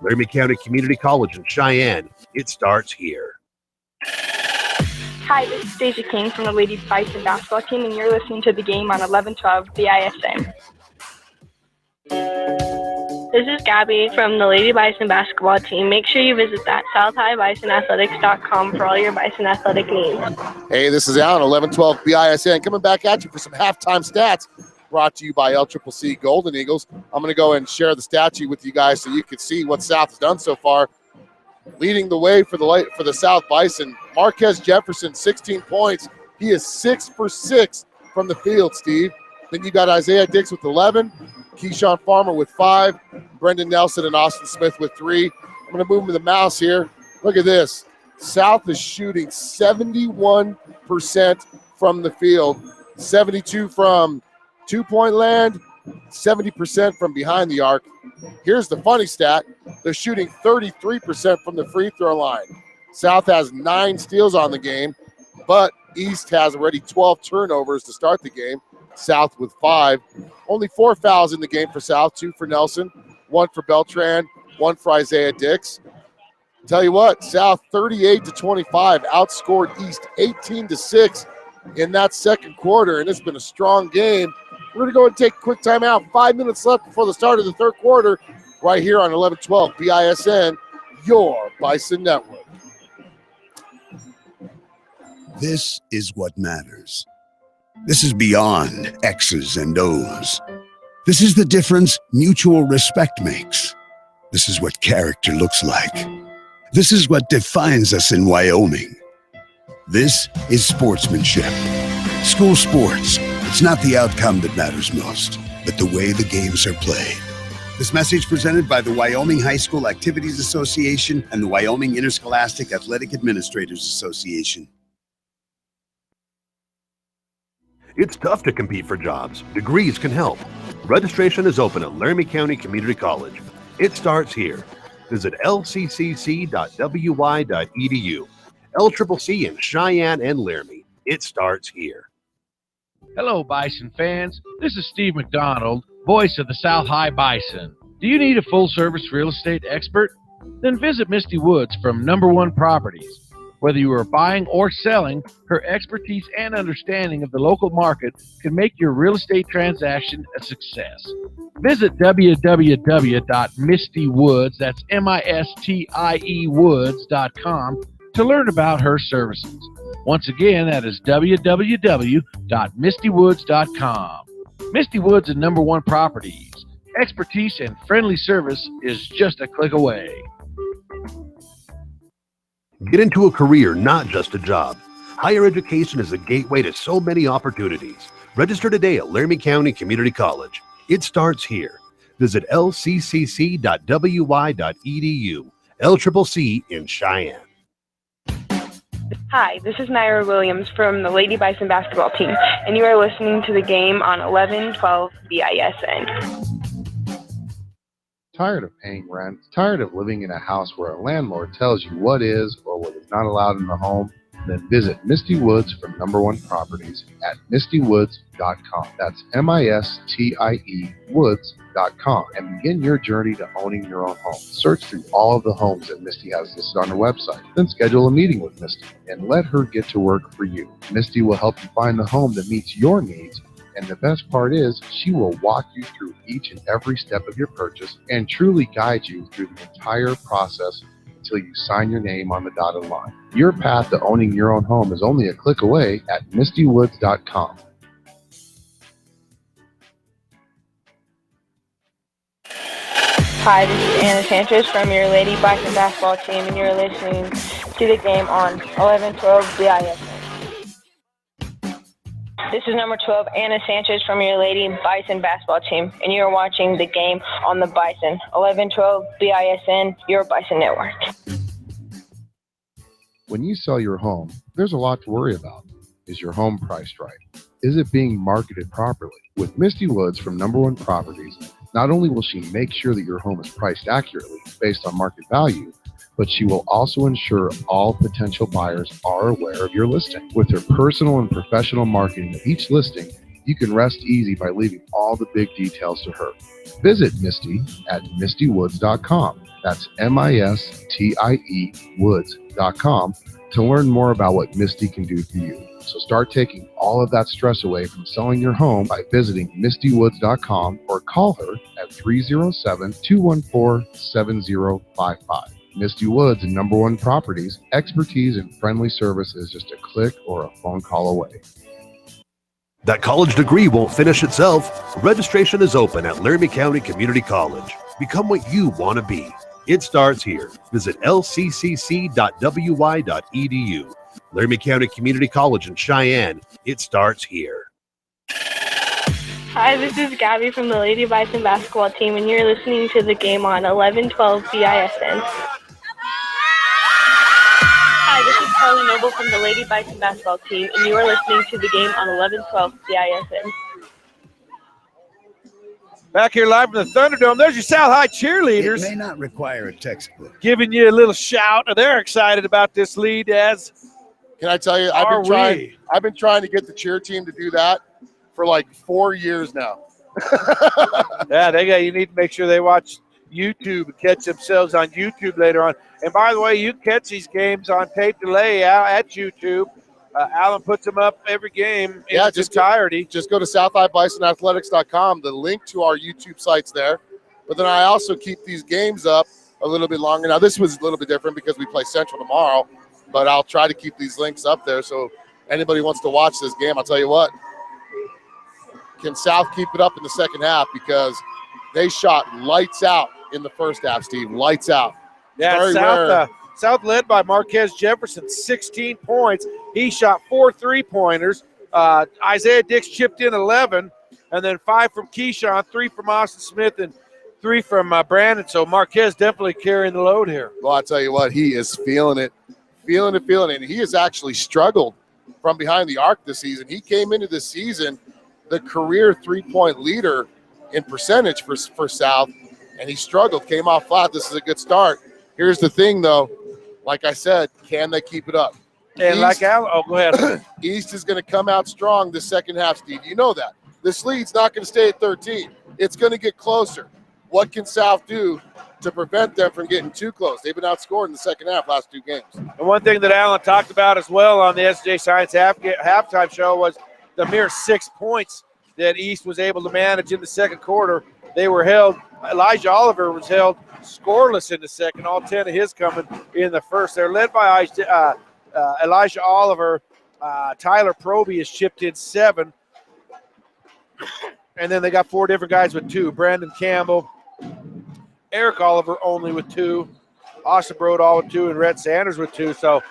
Speaker 8: Laramie County Community College in Cheyenne. It starts here.
Speaker 6: Hi, this is Stacey King from the Lady Bison basketball team, and you're listening to the game on 1112 BISN. This is Gabby from the Lady Bison basketball team. Make sure you visit that southhighbisonathletics.com for all your Bison athletic needs.
Speaker 4: Hey, this is Alan, 1112 BISN, coming back at you for some halftime stats brought to you by LCCC Golden Eagles. I'm going to go and share the stat sheet with you guys so you can see what South has done so far. Leading the way for the South Bison, Marquez Jefferson, 16 points. He is 6 for 6 from the field, Steve. Then you got Isaiah Dix with 11, Keyshawn Farmer with 5, Brendan Nelson and Austin Smith with 3. I'm going to move to the mouse here. Look at this. South is shooting 71% from the field, 72 from two-point land, 70% from behind the arc. Here's the funny stat. They're shooting 33% from the free throw line. South has 9 steals on the game, but East has already 12 turnovers to start the game. South with 5. Only 4 fouls in the game for South, 2 for Nelson, 1 for Beltran, 1 for Isaiah Dix. Tell you what, South 38-25 outscored East 18-6 in that second quarter, and it's been a strong game. We're going to go and take a quick timeout. 5 minutes left before the start of the third quarter right here on 1112 BISN, your Bison Network.
Speaker 7: This is what matters. This is beyond X's and O's. This is the difference mutual respect makes. This is what character looks like. This is what defines us in Wyoming. This is sportsmanship. School sports. It's not the outcome that matters most, but the way the games are played. This message presented by the Wyoming High School Activities Association and the Wyoming Interscholastic Athletic Administrators Association.
Speaker 8: It's tough to compete for jobs. Degrees can help. Registration is open at Laramie County Community College. It starts here. Visit lccc.wy.edu. LCCC in Cheyenne and Laramie. It starts here.
Speaker 9: Hello, Bison fans. This is Steve McDonald, voice of the South High Bison. Do you need a full-service real estate expert? Then visit Misty Woods from Number One Properties. Whether you are buying or selling, her expertise and understanding of the local market can make your real estate transaction a success. Visit www.mistywoods, that's M-I-S-T-I-E woods.com, to learn about her services. Once again, that is www.mistywoods.com. Misty Woods and number one properties. Expertise and friendly service is just a click away.
Speaker 8: Get into a career, not just a job. Higher education is a gateway to so many opportunities. Register today at Laramie County Community College. It starts here. Visit lccc.wy.edu. LCCC in Cheyenne.
Speaker 6: Hi, this is Naira Williams from the Lady Bison basketball team, and you are listening to the game on 1112 BISN.
Speaker 10: Tired of paying rent? Tired of living in a house where a landlord tells you what is or what is not allowed in the home? Then visit Misty Woods from Number One Properties at mistywoods.com. That's M-I-S-T-I-E woods.com, and begin your journey to owning your own home. Search through all of the homes that Misty has listed on her website. Then schedule a meeting with Misty and let her get to work for you. Misty will help you find the home that meets your needs. And the best part is, she will walk you through each and every step of your purchase and truly guide you through the entire process until you sign your name on the dotted line. Your path to owning your own home is only a click away at mistywoods.com.
Speaker 6: Hi, this is Anna Sanchez from your Lady Bison basketball team, and you're listening to the game on 1112 BISN. This is number 12, Anna Sanchez from your Lady Bison basketball team, and you're watching the game on the Bison. 1112 BISN, your Bison network.
Speaker 10: When you sell your home, there's a lot to worry about. Is your home priced right? Is it being marketed properly? With Misty Woods from Number One Properties, not only will she make sure that your home is priced accurately based on market value, but she will also ensure all potential buyers are aware of your listing. With her personal and professional marketing of each listing, you can rest easy by leaving all the big details to her. Visit Misty at mistywoods.com. That's M-I-S-T-I-E woods.com to learn more about what Misty can do for you. So start taking all of that stress away from selling your home by visiting mistywoods.com or call her at 307-214-7055. Misty Woods and Number One Properties, expertise and friendly service is just a click or a phone call away.
Speaker 8: That college degree won't finish itself. Registration is open at Laramie County Community College. Become what you want to be. It starts here. Visit lccc.wy.edu. Laramie County Community College in Cheyenne. It starts here.
Speaker 6: Hi, this is Gabby from the Lady Bison basketball team, and you're listening to the game on 1112 BISN. Hi, this is Carly Noble from the Lady Bison basketball team, and you are listening to the game on 1112 BISN.
Speaker 3: Back here live from the Thunderdome, there's your South High cheerleaders.
Speaker 7: It may not require a textbook.
Speaker 3: Giving you a little shout. They're excited about this lead, as
Speaker 4: can I tell you, I've been trying to get the cheer team to do that for like 4 years now.
Speaker 3: Yeah, you need to make sure they watch YouTube and catch themselves on YouTube later on. And by the way, you can catch these games on tape delay at YouTube. Alan puts them up every game in its entirety.
Speaker 4: Just go to southhighbisonathletics.com. The link to our YouTube site's there. But then I also keep these games up a little bit longer. Now, this was a little bit different because we play Central tomorrow, but I'll try to keep these links up there so anybody wants to watch this game. I'll tell you what, can South keep it up in the second half, because they shot lights out in the first half, Steve, lights out.
Speaker 3: Yeah, South led by Marquez Jefferson, 16 points. He shot 4 3-pointers. Isaiah Dix chipped in 11, and then 5 from Keyshawn, 3 from Austin Smith, and 3 from Brandon. So Marquez definitely carrying the load here.
Speaker 4: Well, I'll tell you what, he is feeling it. And he has actually struggled from behind the arc this season. He came into this season the career three-point leader in percentage for South, and he struggled, came off flat. This is a good start. Here's the thing, though. Like I said, can they keep it up?
Speaker 3: And go ahead.
Speaker 4: East is going to come out strong this second half, Steve. You know that. This lead's not going to stay at 13. It's going to get closer. What can South do to prevent them from getting too close. They've been outscored in the second half last 2 games.
Speaker 3: And one thing that Alan talked about as well on the S&J Signs halftime show was the mere 6 points that East was able to manage in the second quarter. They were held. Elijah Oliver was held scoreless in the second, all 10 of his coming in the first. They're led by Elijah Oliver. Tyler Proby has chipped in 7. And then they got 4 different guys with 2. Brandon Campbell, Eric Oliver only with 2, Austin Brodahl with 2, and Rhett Sanders with 2. So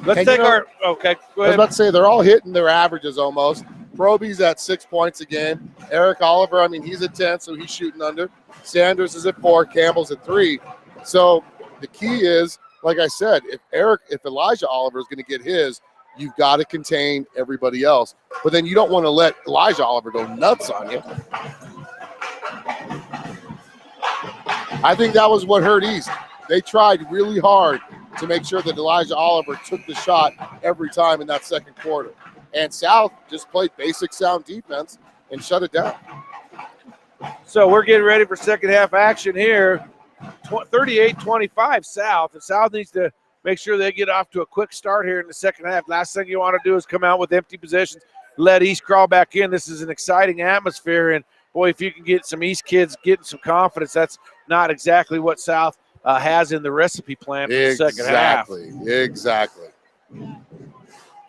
Speaker 3: let's take our – okay, go ahead.
Speaker 4: I was about to say, they're all hitting their averages almost. Proby's at 6 points a game. Eric Oliver, I mean, he's at 10, so he's shooting under. Sanders is at 4. Campbell's at 3. So the key is, like I said, if Elijah Oliver is going to get his, you've got to contain everybody else. But then you don't want to let Elijah Oliver go nuts on you. I think that was what hurt East. They tried really hard to make sure that Elijah Oliver took the shot every time in that second quarter. And South just played basic sound defense and shut it down.
Speaker 3: So we're getting ready for second half action here. 38-25 South. And South needs to make sure they get off to a quick start here in the second half. Last thing you want to do is come out with empty possessions, let East crawl back in. This is an exciting atmosphere. And, boy, if you can get some East kids getting some confidence, that's not exactly what South has in the recipe plan for the second half.
Speaker 4: Exactly.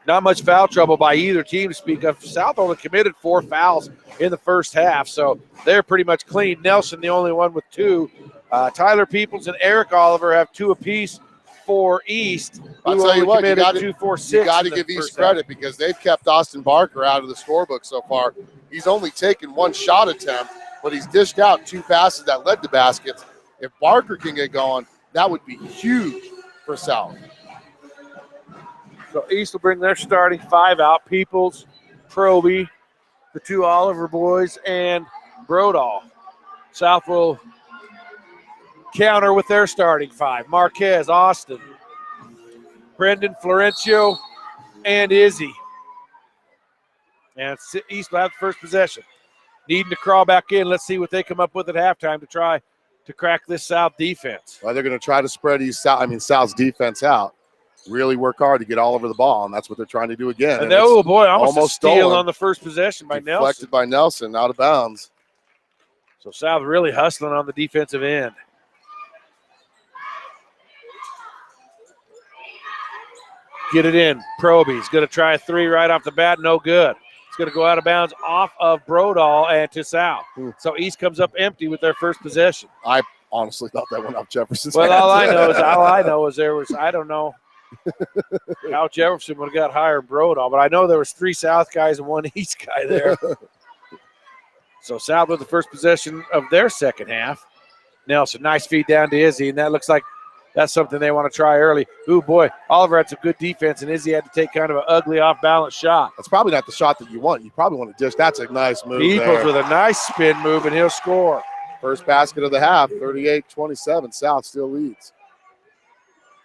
Speaker 3: Not much foul trouble by either team to speak of. South only committed 4 fouls in the first half, so they're pretty much clean. Nelson, the only one with 2. Tyler Peoples and Eric Oliver have 2 apiece for East.
Speaker 4: I'll tell you what, you got
Speaker 3: to
Speaker 4: give East credit because they've kept Austin Barker out of the scorebook so far. He's only taken 1 shot attempt, but he's dished out 2 passes that led to baskets. If Barker can get going, that would be huge for South.
Speaker 3: So East will bring their starting 5 out. Peoples, Proby, the 2 Oliver boys, and Brodahl. South will counter with their starting 5. Marquez, Austin, Brendan Florencio, and Izzy. And East will have the first possession. Needing to crawl back in. Let's see what they come up with at halftime to try to crack this South defense.
Speaker 4: Well, they're going to try to spread South's defense out. Really work hard to get all over the ball, and that's what they're trying to do again.
Speaker 3: And oh, boy, almost a steal stolen on the first possession by Nelson.
Speaker 4: Deflected by Nelson, out of bounds.
Speaker 3: So South really hustling on the defensive end. Get it in. Proby's going to try a 3 right off the bat. No good. It's going to go out of bounds off of Brodahl and to South. So East comes up empty with their first possession.
Speaker 4: I honestly thought that went off Jefferson's
Speaker 3: hands.
Speaker 4: All
Speaker 3: I know is there was, I don't know how Jefferson would have got higher than Brodahl, but I know there was 3 South guys and 1 East guy there. So South with the first possession of their second half. Nelson, nice feed down to Izzy, and that looks like that's something they want to try early. Ooh, boy, Oliver had some good defense, and Izzy had to take kind of an ugly off-balance shot.
Speaker 4: That's probably not the shot that you want. You probably want to dish. That's a nice move
Speaker 3: Peoples with a nice spin move, and he'll score.
Speaker 4: First basket of the half, 38-27. South still leads.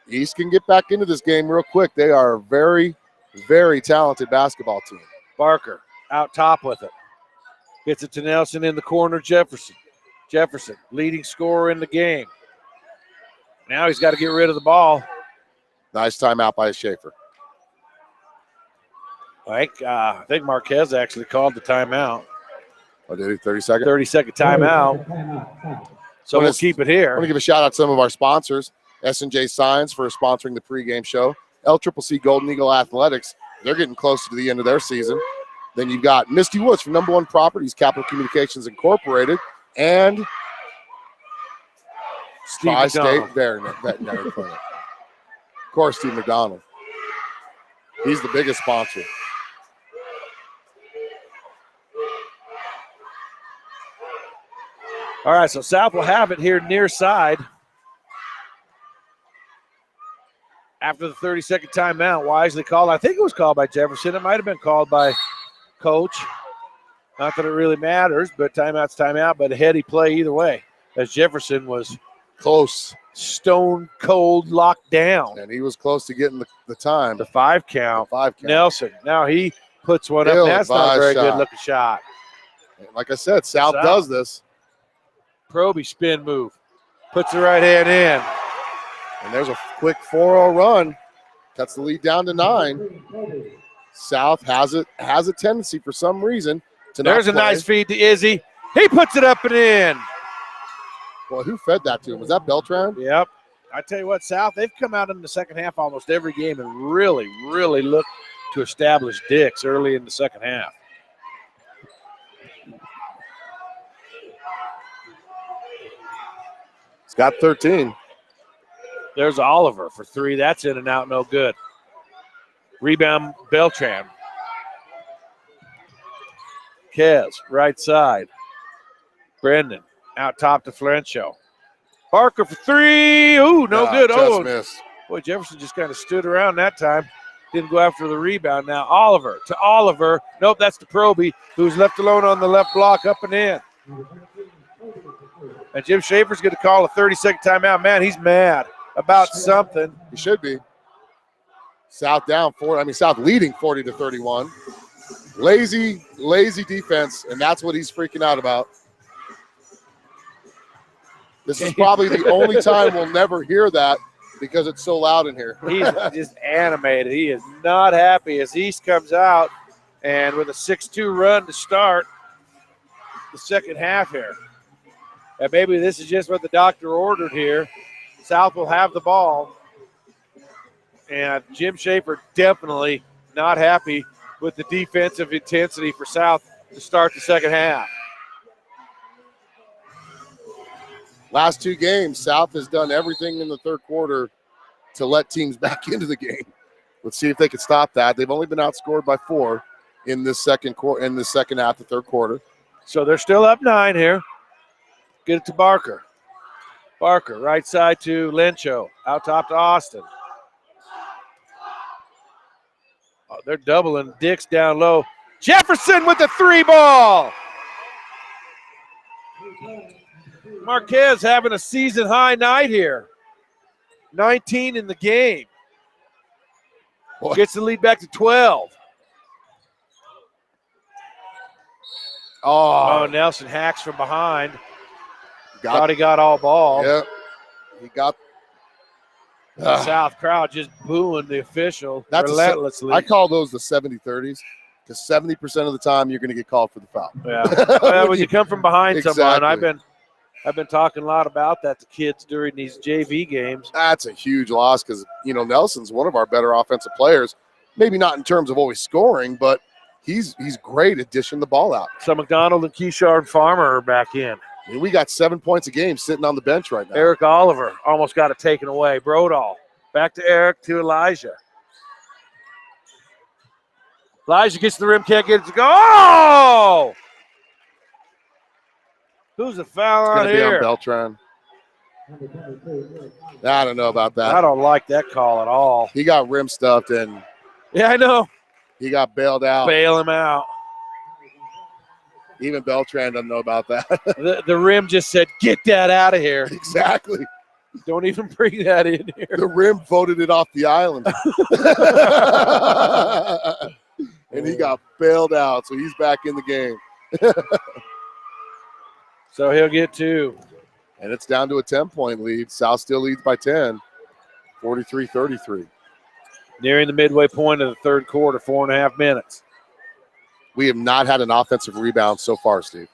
Speaker 4: East can get back into this game real quick. They are a very, very talented basketball team.
Speaker 3: Barker out top with it. Gets it to Nelson in the corner, Jefferson. Jefferson, leading scorer in the game. Now he's got to get rid of the ball.
Speaker 4: Nice timeout by Schaefer.
Speaker 3: I think Marquez actually called the timeout.
Speaker 4: Oh, did he? 30 second?
Speaker 3: 30-second timeout. So we'll keep it here.
Speaker 4: I want to give a shout out to some of our sponsors. S&J Signs for sponsoring the pregame show. LCCC Golden Eagle Athletics. They're getting close to the end of their season. Then you've got Misty Woods from Number One Properties, Capital Communications Incorporated, and Tri-State Veterinary Clinic. Of course, Steve McDonald. He's the biggest sponsor.
Speaker 3: All right, so South will have it here near side. After the 30-second timeout, wisely called. I think it was called by Jefferson. It might have been called by Coach. Not that it really matters, but timeout's timeout. But a heady play either way, as Jefferson was
Speaker 4: close,
Speaker 3: stone cold, locked down,
Speaker 4: and he was close to getting the time.
Speaker 3: The 5 count. Nelson. Now he puts one up. That's not a very good looking shot.
Speaker 4: And like I said, South does this.
Speaker 3: Proby spin move. Puts the right hand in.
Speaker 4: And there's a quick 4-0 run. Cuts the lead down to 9. South has a tendency for some reason to not
Speaker 3: There's a
Speaker 4: play.
Speaker 3: nice feed to Izzy. He puts it up and in.
Speaker 4: Well, who fed that to him? Was that Beltran?
Speaker 3: Yep. I tell you what, South, they've come out in the second half almost every game and really, really looked to establish Dix early in the second half.
Speaker 4: He's got 13.
Speaker 3: There's Oliver for 3. That's in and out, no good. Rebound, Beltran. Kez, right side. Brendan, out top to Florencio. Parker for 3. Ooh, no good.
Speaker 4: Just missed.
Speaker 3: Boy, Jefferson just kind of stood around that time. Didn't go after the rebound. Now Oliver to Oliver. Nope, that's to Proby, who's left alone on the left block, up and in. And Jim Schaefer's going to call a 30-second timeout. Man, he's mad about something.
Speaker 4: He should be. South leading 40-31. Lazy defense, and that's what he's freaking out about. This is probably the only time we'll never hear that because it's so loud in here.
Speaker 3: He's just animated. He is not happy as East comes out and with a 6-2 run to start the second half here. And maybe this is just what the doctor ordered here. South will have the ball. And Jim Schaefer definitely not happy with the defensive intensity for South to start the second half.
Speaker 4: Last 2 games, South has done everything in the third quarter to let teams back into the game. Let's see if they can stop that. They've only been outscored by 4 in this second half, the third quarter.
Speaker 3: So they're still up 9 here. Get it to Barker. Barker, right side to Lencho. Out top to Austin. Oh, they're doubling. Dix down low. Jefferson with the 3 ball. Marquez having a season-high night here. 19 in the game.
Speaker 4: Boy.
Speaker 3: Gets the lead back to 12. Oh, Nelson hacks from behind. Thought he got all ball.
Speaker 4: Yeah, he got.
Speaker 3: The South crowd just booing the official relentlessly.
Speaker 4: I call those the 70-30s because 70% of the time you're going to get called for the foul.
Speaker 3: Yeah. Well, when you come from behind someone,
Speaker 4: Exactly.
Speaker 3: I've been talking a lot about that to kids during these JV games.
Speaker 4: That's a huge loss because, Nelson's one of our better offensive players. Maybe not in terms of always scoring, but he's great at dishing the ball out.
Speaker 3: So McDonald and Keyshawn and Farmer are back in.
Speaker 4: I mean, we got 7 points a game sitting on the bench right now.
Speaker 3: Eric Oliver almost got it taken away. Brodall back to Eric to Elijah. Elijah gets to the rim, can't get it to go. Oh! Who's the foul on
Speaker 4: It's going to be
Speaker 3: here?
Speaker 4: on Beltran. I don't know about that.
Speaker 3: I don't like that call at all.
Speaker 4: He got rim stuffed and
Speaker 3: Yeah, I know.
Speaker 4: he got bailed out.
Speaker 3: Bail him out.
Speaker 4: Even Beltran doesn't know about that.
Speaker 3: The rim just said, get that out of here.
Speaker 4: Exactly.
Speaker 3: Don't even bring that in here.
Speaker 4: The rim voted it off the island. And he got bailed out, so he's back in the game.
Speaker 3: So he'll get 2.
Speaker 4: And it's down to a 10-point lead. South still leads by 10, 43-33.
Speaker 3: Nearing the midway point of the third quarter, 4.5 minutes.
Speaker 4: We have not had an offensive rebound so far, Steve.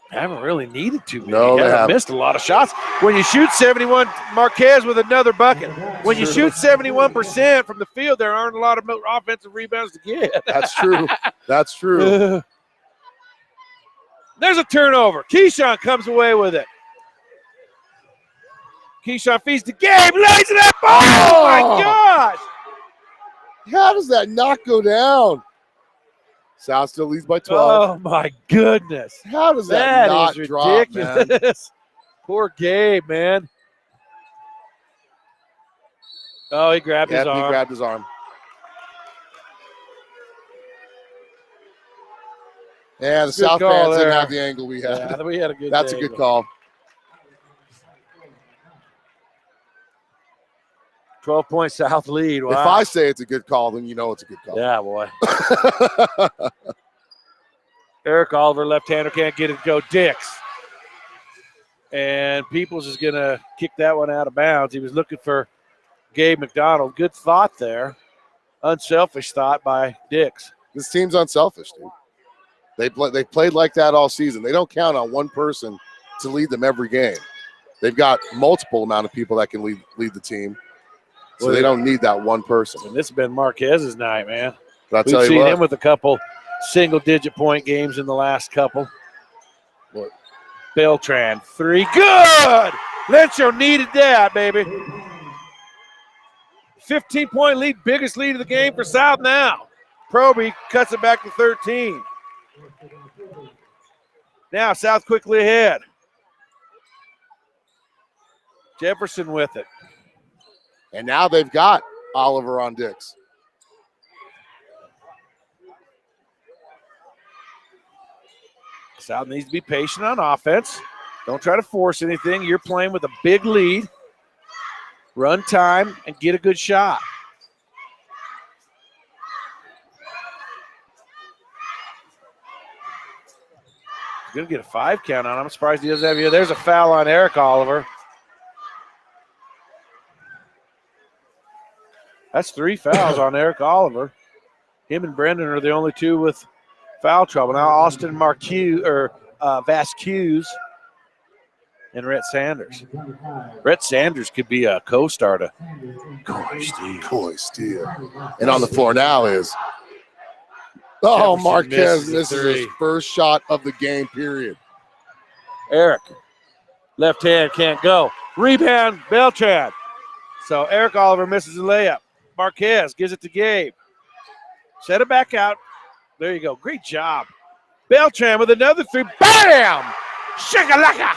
Speaker 3: Haven't really needed to.
Speaker 4: No, they haven't.
Speaker 3: Missed a lot of shots. When you shoot 71, Marquez with another bucket. When you shoot 71% from the field, there aren't a lot of offensive rebounds to get.
Speaker 4: That's true. That's true.
Speaker 3: There's a turnover. Keyshawn comes away with it. Keyshawn feeds the game, lays it up. Oh, my gosh.
Speaker 4: How does that not go down? South still leads by 12.
Speaker 3: Oh, my goodness.
Speaker 4: How does that not
Speaker 3: is
Speaker 4: drop, man?
Speaker 3: ridiculous. Poor Gabe, man. Oh, he grabbed his arm.
Speaker 4: He grabbed his arm. Yeah, the South fans didn't have the angle we had.
Speaker 3: Yeah, we had a good
Speaker 4: That's
Speaker 3: angle.
Speaker 4: a good call.
Speaker 3: 12-point South lead. Wow.
Speaker 4: If I say it's a good call, then you know it's a good call.
Speaker 3: Yeah, boy. Eric Oliver, left-hander, can't get it to go. Dix. And Peoples is going to kick that one out of bounds. He was looking for Gabe McDonald. Good thought there. Unselfish thought by Dix.
Speaker 4: This team's unselfish, dude. They played like that all season. They don't count on one person to lead them every game. They've got multiple amount of people that can lead the team. So they don't need that one person.
Speaker 3: And this has been Marquez's night, man.
Speaker 4: But
Speaker 3: We've seen him with a couple single-digit point games in the last couple. Beltran, 3, good! Lencho needed that, baby. 15-point lead, biggest lead of the game for South now. Proby cuts it back to 13. Now South quickly ahead. Jefferson with it.
Speaker 4: And now they've got Oliver on Dix.
Speaker 3: South needs to be patient on offense. Don't try to force anything. You're playing with a big lead. Run time and get a good shot. He's going to get a 5 count on him. I'm surprised he doesn't have you. There's a foul on Eric Oliver. That's 3 fouls on Eric Oliver. Him and Brendan are the only 2 with foul trouble. Now Austin Vasquez and Rhett Sanders. Rhett Sanders could be a co-star to
Speaker 4: Coy Steele. And on the floor now is Marquez misses his first shot of the game, period.
Speaker 3: Eric, left hand can't go. Rebound, Beltran. So Eric Oliver misses a layup. Marquez gives it to Gabe. Set it back out. There you go. Great job. Beltran with another 3. Bam! Shakalaka!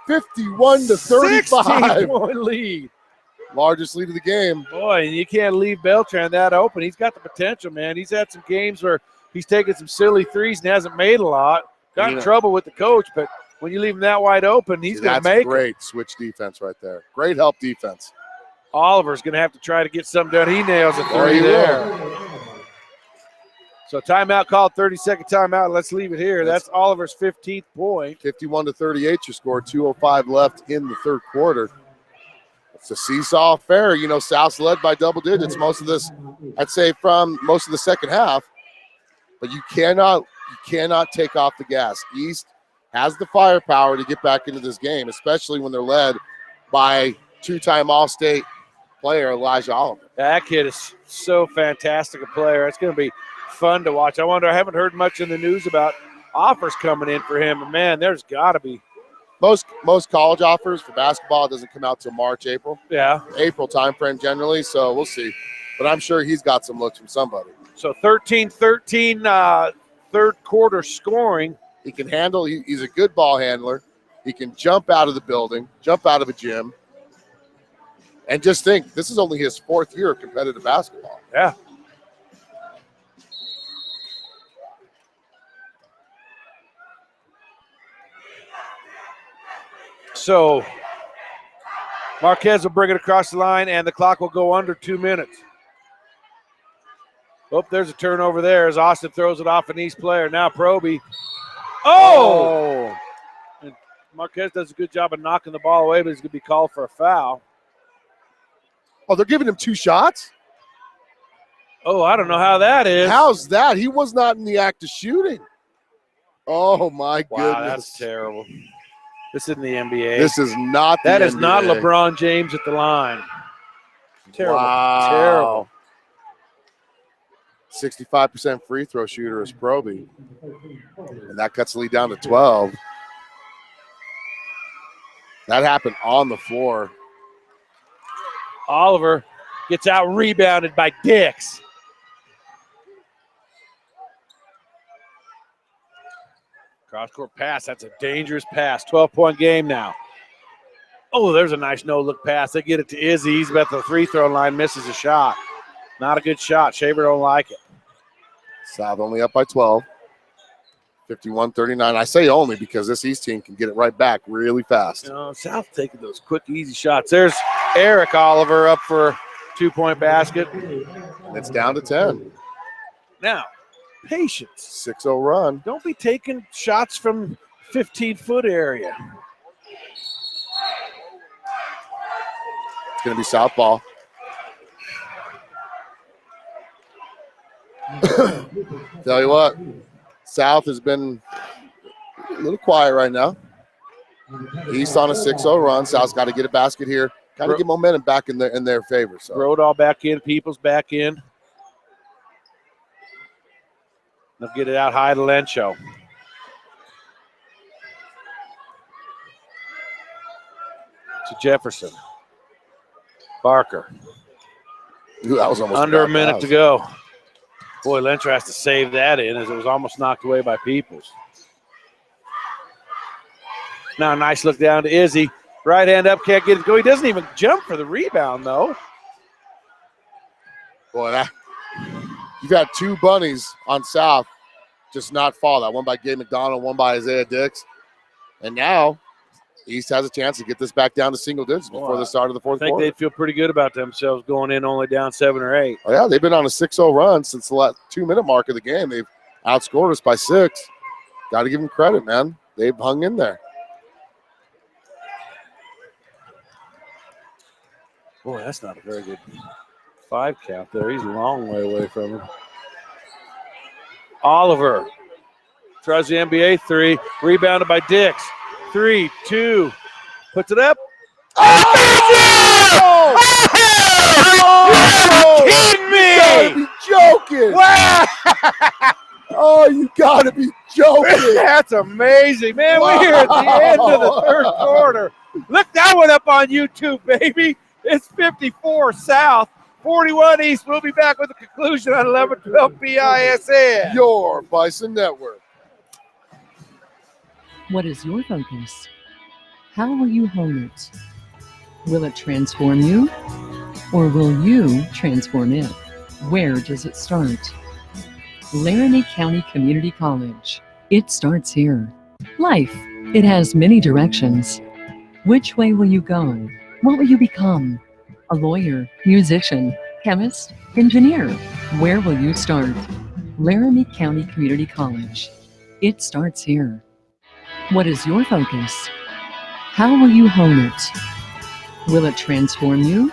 Speaker 4: 51-35.
Speaker 3: 16-point lead.
Speaker 4: Largest lead of the game.
Speaker 3: Boy, and you can't leave Beltran that open. He's got the potential, man. He's had some games where he's taken some silly threes and hasn't made a lot. Got in trouble with the coach, but when you leave him that wide open, he's going to make it.
Speaker 4: That's great switch defense right there. Great help defense.
Speaker 3: Oliver's going to have to try to get something done. He nails a 3 there. So timeout called, 30-second timeout. Let's leave it here. That's Oliver's 15th point.
Speaker 4: 51-38 your score, 2:05 left in the third quarter. It's a seesaw affair. You know, South's led by double digits most of this, I'd say from most of the second half. But you cannot take off the gas. East has the firepower to get back into this game, especially when they're led by 2-time All-State player Elijah Oliver.
Speaker 3: That kid is so fantastic a player. It's going to be fun to watch. I haven't heard much in the news about offers coming in for him, but man, there's got to be.
Speaker 4: Most college offers for basketball doesn't come out till March, April.
Speaker 3: Yeah.
Speaker 4: April timeframe generally, so we'll see. But I'm sure he's got some looks from somebody.
Speaker 3: So 13-13 third quarter scoring.
Speaker 4: He can handle, he's a good ball handler. He can jump out of the building, jump out of a gym. And just think, this is only his 4th year of competitive basketball.
Speaker 3: Yeah. So Marquez will bring it across the line, and the clock will go under 2 minutes. Oh, there's a turnover there as Austin throws it off an East player. Now Proby. Oh! And Marquez does a good job of knocking the ball away, but he's going to be called for a foul.
Speaker 4: Oh, they're giving him 2 shots?
Speaker 3: Oh, I don't know how that is.
Speaker 4: How's that? He was not in the act of shooting. Oh, my goodness.
Speaker 3: Wow, that's terrible. This isn't the NBA.
Speaker 4: This is not the NBA.
Speaker 3: That is not LeBron James at the line. Terrible.
Speaker 4: Wow.
Speaker 3: Terrible.
Speaker 4: 65% free throw shooter is Proby. And that cuts the lead down to 12. That happened on the floor.
Speaker 3: Oliver gets out rebounded by Dix. Cross-court pass. That's a dangerous pass. 12-point game now. Oh, there's a nice no-look pass. They get it to Izzy. He's about the free-throw line, misses a shot. Not a good shot. Shaver don't like it.
Speaker 4: South only up by 12. 51-39. I say only because this East team can get it right back really fast.
Speaker 3: South taking those quick, easy shots. There's Eric Oliver up for 2-point basket.
Speaker 4: And it's down to 10.
Speaker 3: Now, Patience.
Speaker 4: 6-0 run.
Speaker 3: Don't be taking shots from 15-foot area.
Speaker 4: It's going to be South ball. Tell you what, South has been a little quiet right now. East on a 6-0 run. South's got to get a basket here. Got to get momentum back in their favor. So
Speaker 3: Brodall back in. Peoples back in. They'll get it out high to Lencho. To Jefferson. Barker.
Speaker 4: Ooh, that was almost
Speaker 3: under a minute to go. Boy, Lencho has to save that in as it was almost knocked away by Peoples. Now a nice look down to Izzy. Right hand up, can't get it go. He doesn't even jump for the rebound, though.
Speaker 4: Boy, you've had two bunnies on South just not fall. That one by Gabe McDonald, one by Isaiah Dix. And now East has a chance to get this back down to single digits before the start of the fourth quarter.
Speaker 3: I think they'd feel pretty good about themselves going in only down 7 or 8.
Speaker 4: Oh, yeah, they've been on a 6-0 run since the last 2-minute mark of the game. They've outscored us by 6. Got to give them credit, man. They've hung in there.
Speaker 3: Boy, that's not a very good 5 count there. He's a long way away from him. Oliver tries the NBA 3, rebounded by Dix. 3, 2, puts it up.
Speaker 4: Oh!
Speaker 3: You're kidding me!
Speaker 4: You gotta be joking!
Speaker 3: Wow!
Speaker 4: Oh, you gotta be joking!
Speaker 3: That's amazing, man. We're here at the end of the third quarter. Look that one up on YouTube, baby. It's 54 South, 41 East. We'll be back with the conclusion on 11-12 BISN.
Speaker 4: Your Bison Network.
Speaker 11: What is your focus? How will you hone it? Will it transform you? Or will you transform it? Where does it start? Laramie County Community College. It starts here. Life, it has many directions. Which way will you go? What will you become? A lawyer, musician, chemist, engineer? Where will you start? Laramie County Community College. It starts here. What is your focus? How will you hone it? Will it transform you?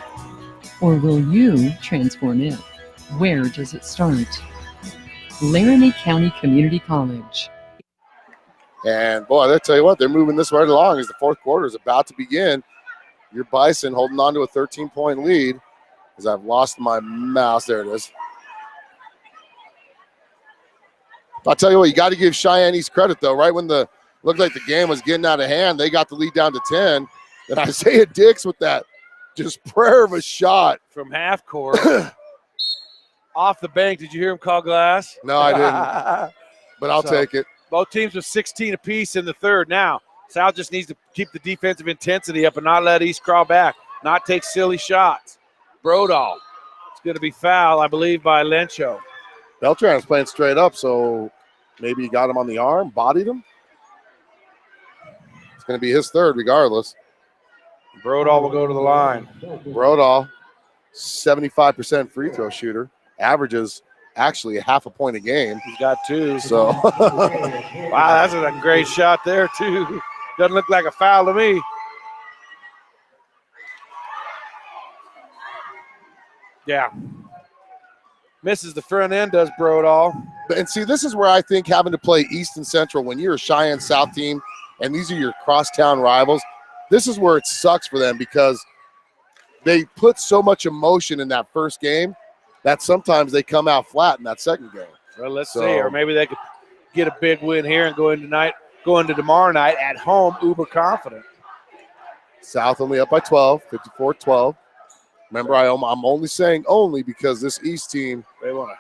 Speaker 11: Or will you transform it? Where does it start? Laramie County Community College.
Speaker 4: And, boy, I tell you what, they're moving this right along as the fourth quarter is about to begin. Your Bison holding on to a 13-point lead as I've lost my mouse. There it is. I'll tell you what, you got to give Cheyenne East credit, though. Right when looked like the game was getting out of hand, they got the lead down to 10. And Isaiah Dix with that just prayer of a shot.
Speaker 3: From half court. Off the bank. Did you hear him call glass?
Speaker 4: No, I didn't. But I'll take it.
Speaker 3: Both teams with 16 apiece in the third. Now, South just needs to keep the defensive intensity up and not let East crawl back, not take silly shots. Brodall. It's going to be foul, I believe, by Lencho.
Speaker 4: Beltran's playing straight up, so maybe he got him on the arm, bodied him. It's going to be his third regardless.
Speaker 3: Brodall will go to the line.
Speaker 4: Brodall, 75% free throw shooter, averages actually a half a point a game.
Speaker 3: He's got 2.
Speaker 4: So,
Speaker 3: wow, that's a great shot there, too. Doesn't look like a foul to me. Yeah. Misses the front end, does Brodall.
Speaker 4: And see, this is where I think having to play East and Central when you're a Cheyenne South team and these are your crosstown rivals, this is where it sucks for them because they put so much emotion in that first game that sometimes they come out flat in that second game.
Speaker 3: Well, let's see. Or maybe they could get a big win here and go into tomorrow night at home uber confident.
Speaker 4: South only up by 12, 54-12. Remember, I'm only saying only because this East team.
Speaker 3: They want to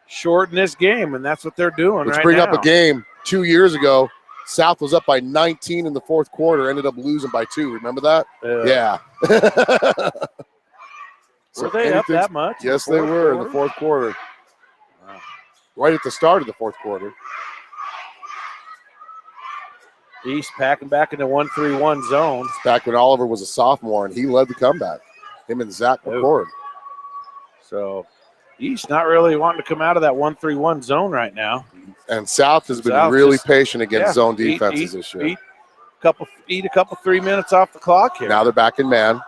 Speaker 3: shorten this game, and that's what they're doing
Speaker 4: Let's
Speaker 3: right
Speaker 4: bring
Speaker 3: now.
Speaker 4: up a game 2 years ago. South was up by 19 in the fourth quarter, ended up losing by 2. Remember that? Yeah.
Speaker 3: Were they up that much?
Speaker 4: Yes, they were in the fourth quarter.
Speaker 3: Wow.
Speaker 4: Right at the start of the fourth quarter.
Speaker 3: East packing back into 1-3-1 zone.
Speaker 4: It's back when Oliver was a sophomore, and he led the comeback. Him and Zach McCord.
Speaker 3: So East not really wanting to come out of that 1-3-1 zone right now.
Speaker 4: And South has been really patient against zone defenses this year.
Speaker 3: Eat a couple 3 minutes off the clock here.
Speaker 4: Now they're back in man.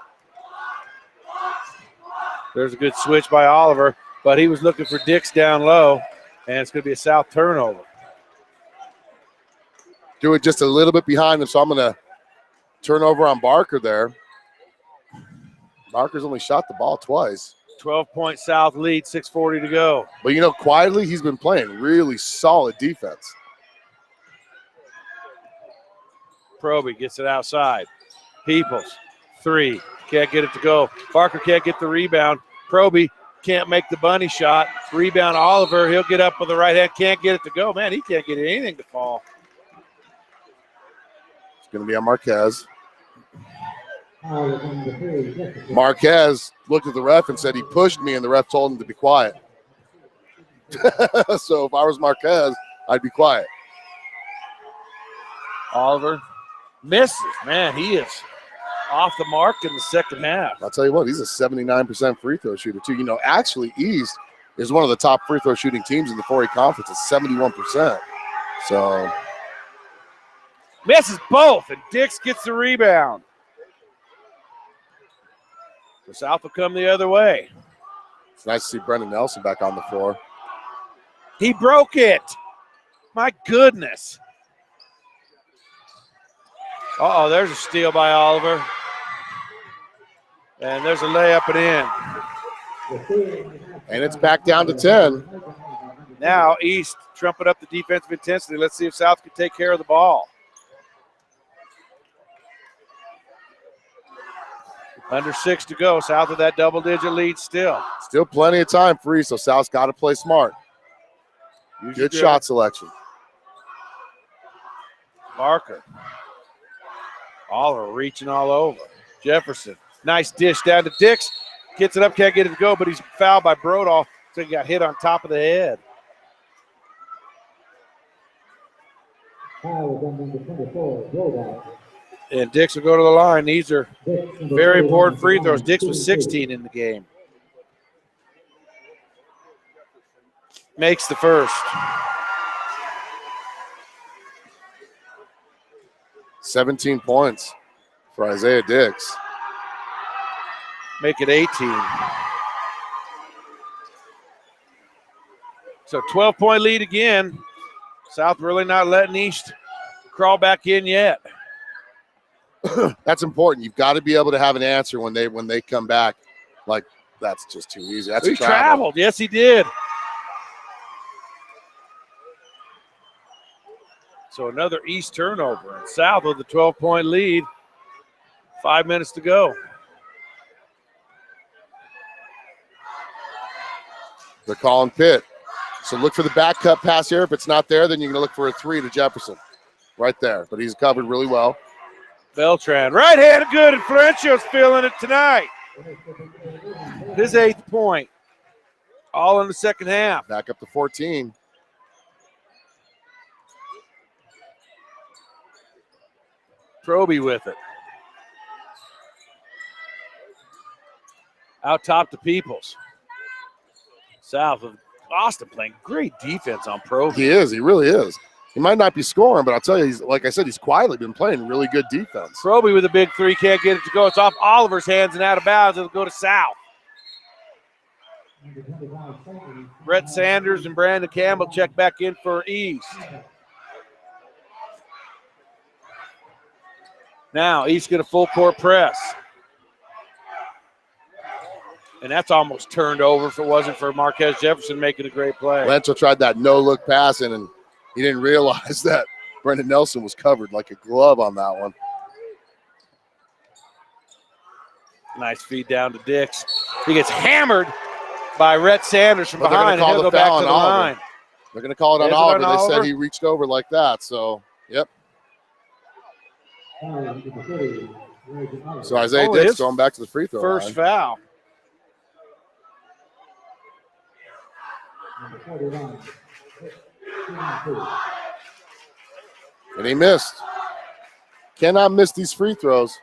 Speaker 3: There's a good switch by Oliver, but he was looking for Dix down low, and it's going to be a South turnover.
Speaker 4: Do it just a little bit behind them, so I'm going to turn over on Barker there. Barker's only shot the ball twice.
Speaker 3: 12-point South lead, 6:40 to go.
Speaker 4: But, you know, quietly he's been playing really solid defense.
Speaker 3: Proby gets it outside. Peoples, 3. Can't get it to go. Barker can't get the rebound. Proby can't make the bunny shot. Rebound Oliver. He'll get up with the right hand. Can't get it to go. Man, he can't get anything to fall.
Speaker 4: It's going to be on Marquez. Marquez looked at the ref and said he pushed me, and the ref told him to be quiet. So if I was Marquez, I'd be quiet.
Speaker 3: Oliver misses. Man, he is off the mark in the second half.
Speaker 4: I'll tell you what, he's a 79% free throw shooter, too. You know, actually, East is one of the top free throw shooting teams in the 4A conference. It's 71%. So.
Speaker 3: Misses both, and Dix gets the rebound. The South will come the other way.
Speaker 4: It's nice to see Brendan Nelson back on the floor.
Speaker 3: He broke it. My goodness. Uh-oh, there's a steal by Oliver. And there's a layup and in.
Speaker 4: And it's back down to 10.
Speaker 3: Now East trumping up the defensive intensity. Let's see if South can take care of the ball. Under 6 to go. South of that double-digit lead still.
Speaker 4: Still plenty of time for East, so South's got to play smart. Good shot selection.
Speaker 3: Barker. Oliver reaching all over. Jefferson. Nice dish down to Dix. Gets it up, can't get it to go, but he's fouled by Brodahl, so he got hit on top of the head. And Dix will go to the line. These are very important free throws. Dix was 16 in the game. Makes the first.
Speaker 4: 17 points for Isaiah Dix.
Speaker 3: Make it 18. So 12-point lead again. South really not letting East crawl back in yet.
Speaker 4: That's important. You've got to be able to have an answer when they come back. Like, that's just too easy. That's
Speaker 3: he traveled. Yes, he did. So another East turnover. And South with the 12-point lead. 5 minutes to go.
Speaker 4: They're calling Pitt. So look for the back cut pass here. If it's not there, then you're going to look for a 3 to Jefferson. Right there. But he's covered really well.
Speaker 3: Beltran, right-handed good, and Florencio's feeling it tonight. His 8th point. All in the second half.
Speaker 4: Back up to 14.
Speaker 3: Proby with it. Out top to Peoples. South of Austin playing great defense on Proby.
Speaker 4: He is. He really is. He might not be scoring, but I'll tell you, he's, like I said, he's quietly been playing really good defense.
Speaker 3: Proby with a big 3, can't get it to go. It's off Oliver's hands and out of bounds. It'll go to South. Brett Sanders and Brandon Campbell check back in for East. Now East get a full court press. And that's almost turned over if it wasn't for Marquez Jefferson making a great play.
Speaker 4: Lentil tried that no-look pass in, and he didn't realize that Brendan Nelson was covered like a glove on that one.
Speaker 3: Nice feed down to Dix. He gets hammered by Rhett Sanders from behind, and he'll go back to the line.
Speaker 4: They're going to call it on Oliver. They said he reached over like that, so, yep. So Isaiah Dix going back to the free throw line.
Speaker 3: First foul.
Speaker 4: And he missed. Cannot miss these free throws.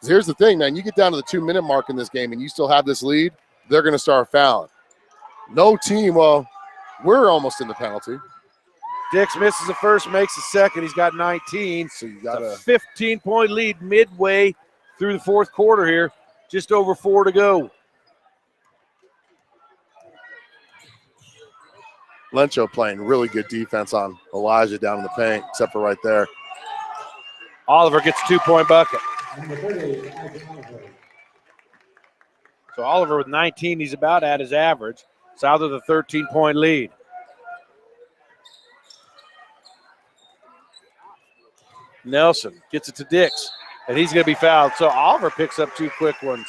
Speaker 4: Here's the thing, man. You get down to the 2-minute mark in this game and you still have this lead, they're going to start fouling. No team. Well, we're almost in the penalty.
Speaker 3: Dix misses the first, makes the second. He's got 19.
Speaker 4: So you got
Speaker 3: a 15-point lead midway through the fourth quarter here. Just over 4 to go.
Speaker 4: Lencho playing really good defense on Elijah down in the paint, except for right there.
Speaker 3: Oliver gets a 2-point bucket. So Oliver with 19, he's about at his average. South of the 13-point lead. Nelson gets it to Dix, and he's going to be fouled. So Oliver picks up 2 quick ones.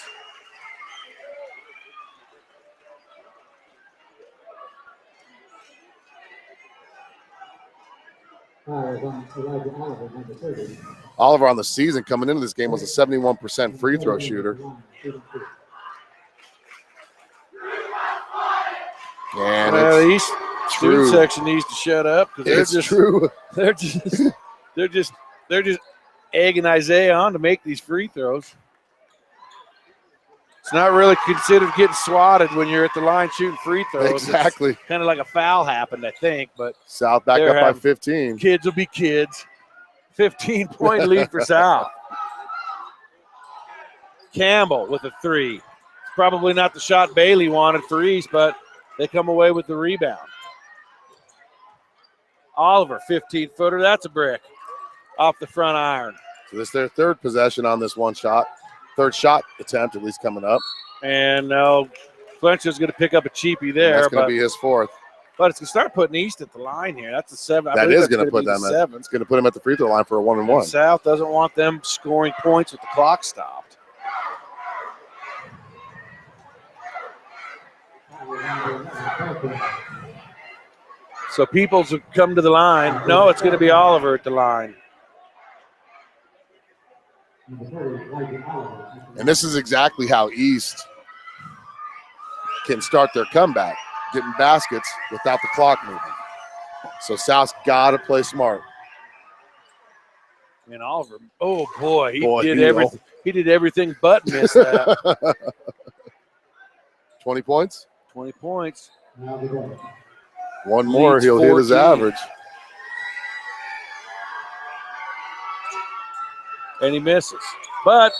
Speaker 4: Oliver on the season coming into this game was a 71% free throw shooter. And
Speaker 3: well, the East student section needs to shut up because they're just egging Isaiah on to make these free throws. It's not really considered getting swatted when you're at the line shooting free throws.
Speaker 4: Exactly.
Speaker 3: It's kind of like a foul happened, I think. But
Speaker 4: South back up by 15.
Speaker 3: Kids will be kids. 15-point lead for South. Campbell with a 3. It's probably not the shot Bailey wanted for East, but they come away with the rebound. Oliver, 15-footer. That's a brick off the front iron.
Speaker 4: So this is their third possession on this one shot. Third shot attempt, at least coming up.
Speaker 3: And now Fletcher's going to pick up a cheapie there.
Speaker 4: And that's going to be his 4th.
Speaker 3: But it's going to start putting East at the line here. That's a 7.
Speaker 4: That is going to put them at. It's going to put him at the free throw line for a 1-and-1.
Speaker 3: South doesn't want them scoring points with the clock stopped. So Peoples have come to the line. No, it's going to be Oliver at the line.
Speaker 4: And this is exactly how East can start their comeback, getting baskets without the clock moving. So South's got to play smart.
Speaker 3: And Oliver, oh boy, he did everything but miss that.
Speaker 4: 20 points?
Speaker 3: 20 points.
Speaker 4: One more, he'll hit his average.
Speaker 3: And he misses. But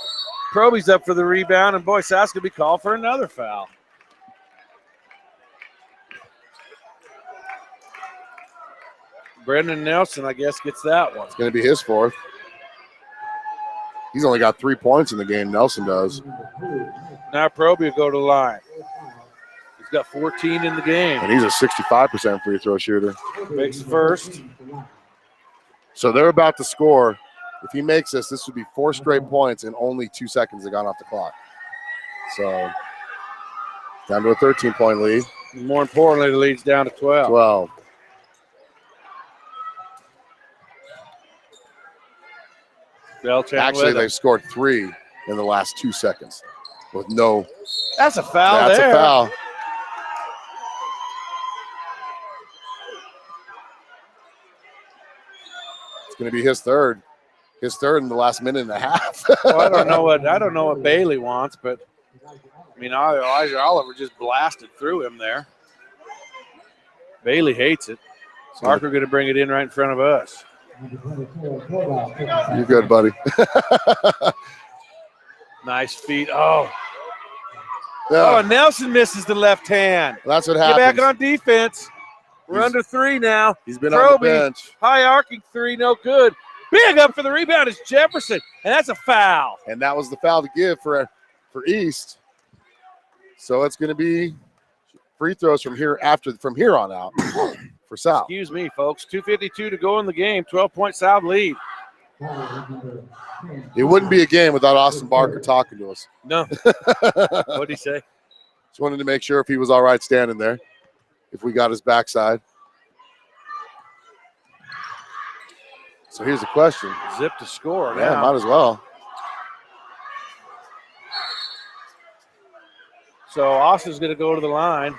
Speaker 3: Proby's up for the rebound, and boy, South's going to be called for another foul. Brendan Nelson, I guess, gets that one.
Speaker 4: It's going to be his 4th. He's only got 3 points in the game, Nelson does.
Speaker 3: Now Proby will go to the line. He's got 14 in the game.
Speaker 4: And he's a 65% free throw shooter.
Speaker 3: Makes the first.
Speaker 4: So they're about to score. If he makes this would be 4 straight points in only 2 seconds that gone off the clock. So down to a 13-point lead.
Speaker 3: More importantly, the lead's down to 12.
Speaker 4: 12. Actually, they've scored 3 in the last 2 seconds with no.
Speaker 3: That's a foul.
Speaker 4: That's a foul. It's going to be his 3rd. His 3rd in the last minute and a half.
Speaker 3: Well, I don't know what Bailey wants, but I mean, Elijah Oliver just blasted through him there. Bailey hates it. Parker going to bring it in right in front of us.
Speaker 4: You're good, buddy.
Speaker 3: Nice feet. Oh, Nelson misses the left hand.
Speaker 4: That's what happens.
Speaker 3: Get back on defense. We're under 3 now.
Speaker 4: He's been on the bench.
Speaker 3: High arcing 3, no good. Big up for the rebound is Jefferson, and that's a foul.
Speaker 4: And that was the foul to give for East. So it's going to be free throws from here on out for South.
Speaker 3: Excuse me, folks. 2:52 to go in the game. 12-point South lead.
Speaker 4: It wouldn't be a game without Austin Barker talking to us.
Speaker 3: No. What'd he say?
Speaker 4: Just wanted to make sure if he was all right standing there, if we got his backside. So here's the question.
Speaker 3: Zip to score now.
Speaker 4: Yeah, might as well.
Speaker 3: So Austin's going to go to the line.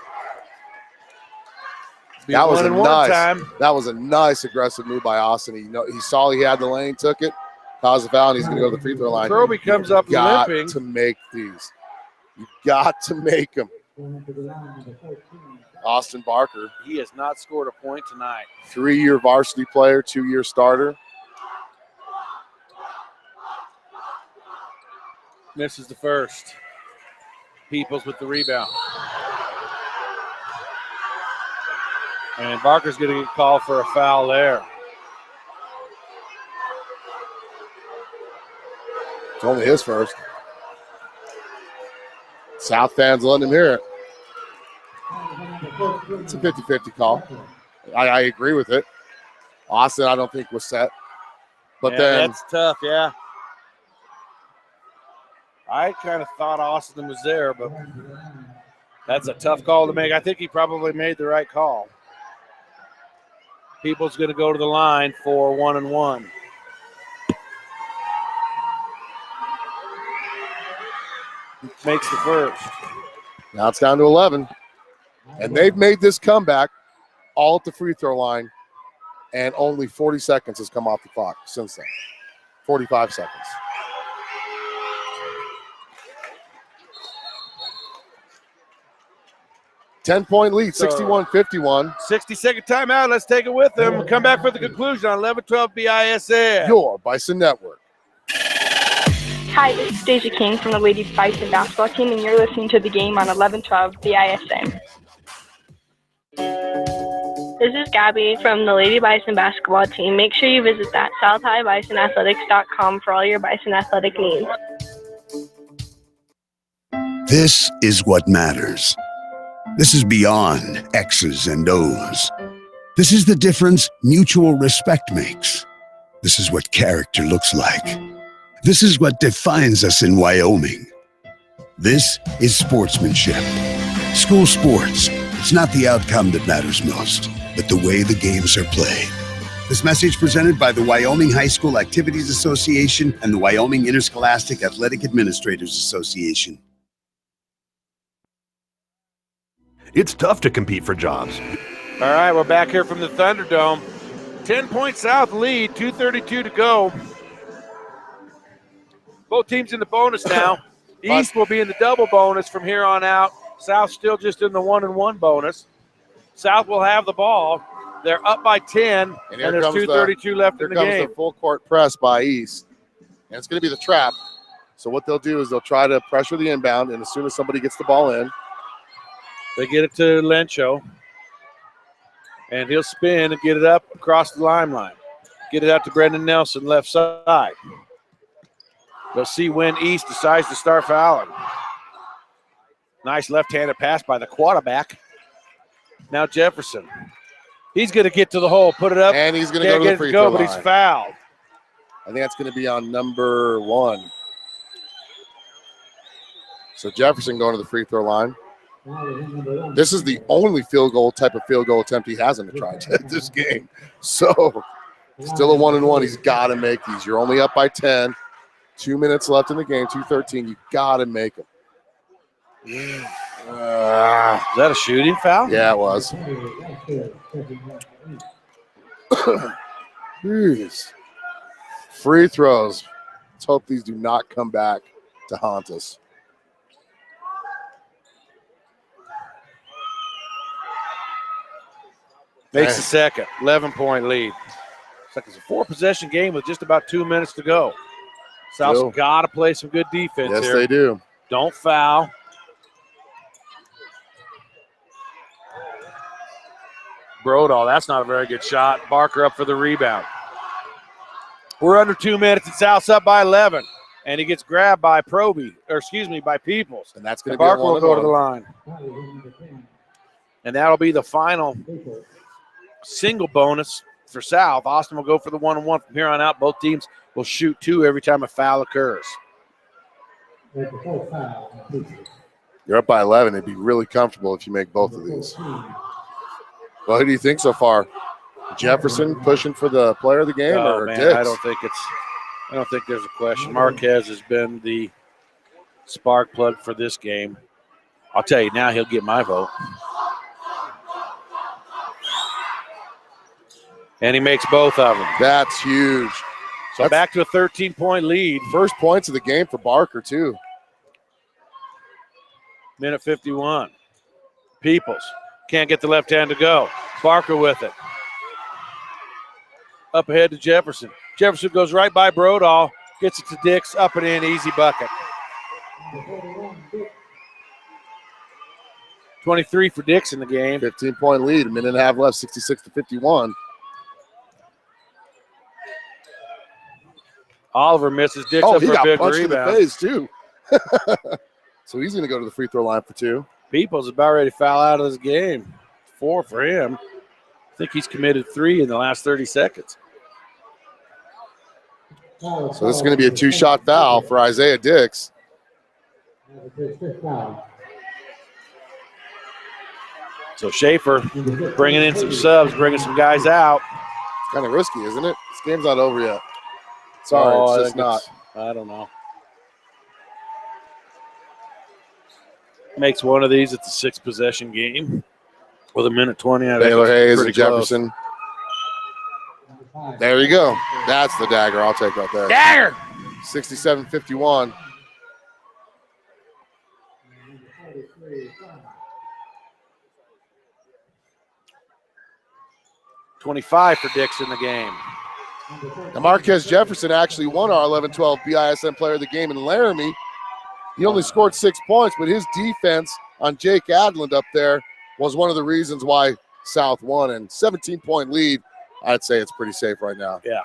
Speaker 4: That was a nice aggressive move by Austin. He saw he had the lane, took it, caused the foul, and he's going to go to the free throw line.
Speaker 3: Proby comes up limping.
Speaker 4: Got to make these. You got to make them. Austin Barker.
Speaker 3: He has not scored a point tonight.
Speaker 4: 3-year varsity player, 2-year starter.
Speaker 3: Misses the first. Peoples with the rebound. And Barker's going to get called for a foul there.
Speaker 4: It's only his first. South fans letting him hear it. It's a 50-50 call. I agree with it. Austin, I don't think was set. But then
Speaker 3: that's tough, yeah. I kind of thought Austin was there, but that's a tough call to make. I think he probably made the right call. People's going to go to the line for 1-and-1. Makes the first.
Speaker 4: Now it's down to 11. And they've made this comeback all at the free throw line, and only 40 seconds has come off the clock since then. 45 seconds. Ten-point lead, 61-51.
Speaker 3: 60-second timeout. Let's take it with them. We'll come back for the conclusion on 11-12 BISN.
Speaker 4: Your Bison Network.
Speaker 6: Hi, this is Stacey King from the Lady Bison Basketball Team, and you're listening to the game on 11-12 BISN. This is Gabby from the Lady Bison Basketball Team. Make sure you visit that southhighbisonathletics.com for all your Bison athletic needs.
Speaker 7: This is what matters. This is beyond X's and O's. This is the difference mutual respect makes. This is what character looks like. This is what defines us in Wyoming. This is sportsmanship. School sports, it's not the outcome that matters most, but the way the games are played. This message presented by the Wyoming High School Activities Association and the Wyoming Interscholastic Athletic Administrators Association.
Speaker 8: It's tough to compete for jobs.
Speaker 3: All right, we're back here from the Thunderdome. 10-point South lead, 2:32 to go. Both teams in the bonus now. East will be in the double bonus from here on out. South still just in the 1-and-1 bonus. South will have the ball. They're up by 10, and there's 2:32 left in the game.
Speaker 4: Here comes the full court press by East. And it's going to be the trap. So what they'll do is they'll try to pressure the inbound, and as soon as somebody gets the ball in,
Speaker 3: they get it to Lencho. And he'll spin and get it up across the line. Get it out to Brendan Nelson, left side. They'll see when East decides to start fouling. Nice left-handed pass by the quarterback. Now Jefferson. He's going to get to the hole, put it up.
Speaker 4: And he's going to go to the free throw line.
Speaker 3: But he's fouled.
Speaker 4: I think that's going to be on number 1. So Jefferson going to the free throw line. This is the only type of field goal attempt he hasn't tried this game. So still a 1-and-1. He's got to make these. You're only up by 10. 2 minutes left in the game, 2:13. You got to make them.
Speaker 3: Is that a shooting foul?
Speaker 4: Yeah, it was. Jeez. Free throws. Let's hope these do not come back to haunt us.
Speaker 3: Makes the second. 11-point lead. It's like it's a 4-possession game with just about 2 minutes to go. South's got to play some good defense here.
Speaker 4: Yes, they do.
Speaker 3: Don't foul. Brodall, that's not a very good shot. Barker up for the rebound. We're under 2 minutes, and South's up by 11. And he gets grabbed by by Peoples.
Speaker 4: And that's going to be
Speaker 3: Barker will go to the line. And that'll be the final single bonus for South. Austin will go for the 1-and-1 from here on out. Both teams will shoot 2 every time a foul occurs.
Speaker 4: You're up by 11. It'd be really comfortable if you make both of these. Well, who do you think so far? Jefferson pushing for the player of the game, or
Speaker 3: man,
Speaker 4: Diggs?
Speaker 3: I don't think there's a question. Marquez has been the spark plug for this game. I'll tell you now, he'll get my vote. And he makes both of them.
Speaker 4: That's huge.
Speaker 3: So back to a 13-point lead.
Speaker 4: First points of the game for Barker, too.
Speaker 3: Minute 51. Peoples can't get the left hand to go. Barker with it. Up ahead to Jefferson. Jefferson goes right by Brodahl, gets it to Dix, up and in, easy bucket. 23 for Dix in the game.
Speaker 4: 15-point lead, a minute and a half left, 66-51.
Speaker 3: Oliver misses. Dix up for a big
Speaker 4: punched
Speaker 3: rebound.
Speaker 4: in the face, too. So he's going to go to the free throw line for 2.
Speaker 3: Peoples is about ready to foul out of this game. 4 for him. I think he's committed 3 in the last 30 seconds.
Speaker 4: So this is going to be a 2-shot foul for Isaiah Dix.
Speaker 3: So Schaefer bringing in some subs, bringing some guys out.
Speaker 4: It's kind of risky, isn't it? This game's not over yet. Sorry, it's just not.
Speaker 3: I don't know. Makes one of these. It's a 6-possession game with a minute 20.
Speaker 4: Baylor Hayes and Jefferson. There you go. That's the dagger I'll take right there.
Speaker 3: Dagger!
Speaker 4: 67-51.
Speaker 3: $25 for Dix in the game.
Speaker 4: Now Marquez Jefferson actually won our 11-12 BISN Player of the Game in Laramie. He only scored 6 points, but his defense on Jake Adland up there was one of the reasons why South won. And 17-point lead, I'd say it's pretty safe right now.
Speaker 3: Yeah.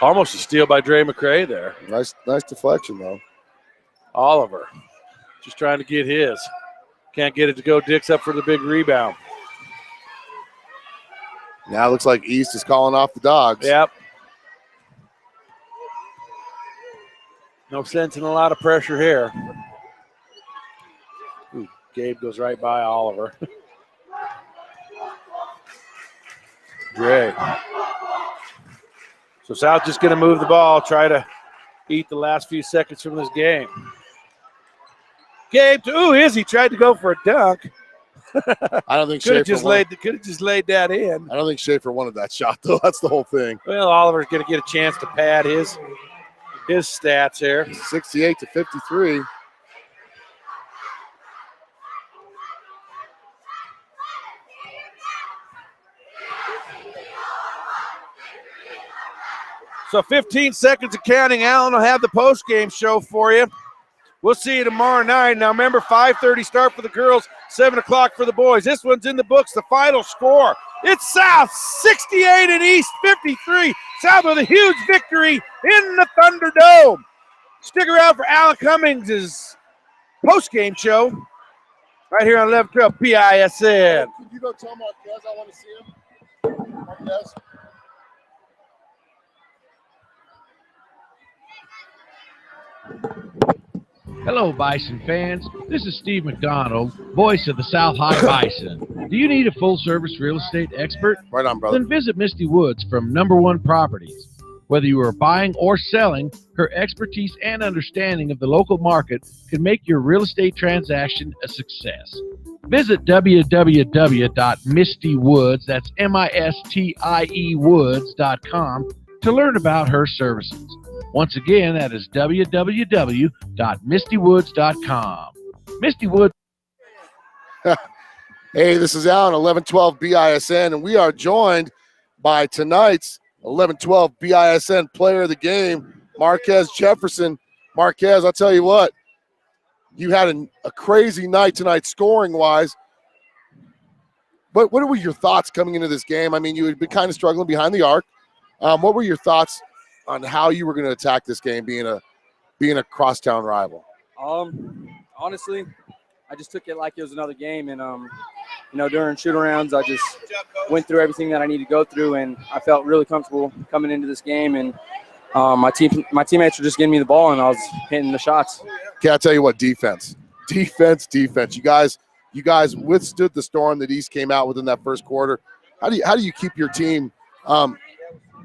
Speaker 3: Almost a steal by Dre McCray there.
Speaker 4: Nice deflection, though.
Speaker 3: Oliver just trying to get his. Can't get it to go. Dix up for the big rebound.
Speaker 4: Now it looks like East is calling off the Dogs.
Speaker 3: Yep. No sense in a lot of pressure here. Ooh, Gabe goes right by Oliver. Dre. So South just going to move the ball, try to eat the last few seconds from this game. Gabe, Izzy tried to go for a dunk.
Speaker 4: I don't think
Speaker 3: could have just laid that in.
Speaker 4: I don't think Schaefer wanted that shot, though. That's the whole thing.
Speaker 3: Well, Oliver's going to get a chance to pad his stats here.
Speaker 4: 68-53.
Speaker 3: So 15 seconds of counting. Alan will have the post-game show for you. We'll see you tomorrow night. Now remember, 5:30 start for the girls, 7 o'clock for the boys. This one's in the books. The final score, it's South 68 and East 53. South with a huge victory in the Thunderdome. Stick around for Alan Cummings' post-game show right here on 11-12 BISN.
Speaker 4: Could you go tell Marquez I want to see him? Marquez?
Speaker 9: Hello, Bison fans. This is Steve McDonald, voice of the South High Bison. Do you need a full-service real estate expert?
Speaker 4: Right on, brother.
Speaker 9: Then visit Misty Woods from Number One Properties. Whether you are buying or selling, her expertise and understanding of the local market can make your real estate transaction a success. Visit www.mistywoods, that's M-I-S-T-I-E woods.com to learn about her services. Once again, that is www.mistywoods.com. Misty Woods.
Speaker 4: Hey, this is Alan, 11-12 BISN, and we are joined by tonight's 11-12 BISN Player of the Game, Marquez Jefferson. Marquez, I'll tell you what, you had a crazy night tonight scoring-wise. But what were your thoughts coming into this game? I mean, you had been kind of struggling behind the arc. What were your thoughts on how you were going to attack this game, being a crosstown rival?
Speaker 12: Honestly, I just took it like it was another game, and during shoot-arounds, I just went through everything that I need to go through, and I felt really comfortable coming into this game. And my teammates were just getting me the ball, and I was hitting the shots.
Speaker 4: Okay, I'll tell you what, defense. You guys withstood the storm that East came out with in that first quarter. How do you keep your team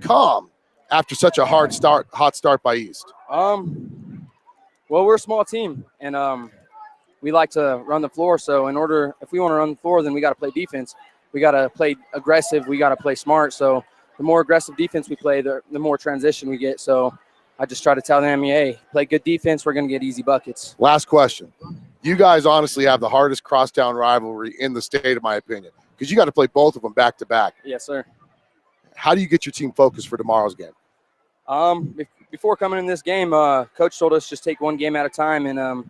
Speaker 4: calm after such a hot start by East?
Speaker 12: Well, we're a small team, and we like to run the floor. So if we want to run the floor, then we got to play defense. We got to play aggressive. We got to play smart. So the more aggressive defense we play, the more transition we get. So I just try to tell them, hey, play good defense. We're going to get easy buckets.
Speaker 4: Last question. You guys honestly have the hardest crosstown rivalry in the state, in my opinion, because you got to play both of them back to back.
Speaker 12: Yes, sir.
Speaker 4: How do you get your team focused for tomorrow's game?
Speaker 12: Before coming in this game, Coach told us just take one game at a time, and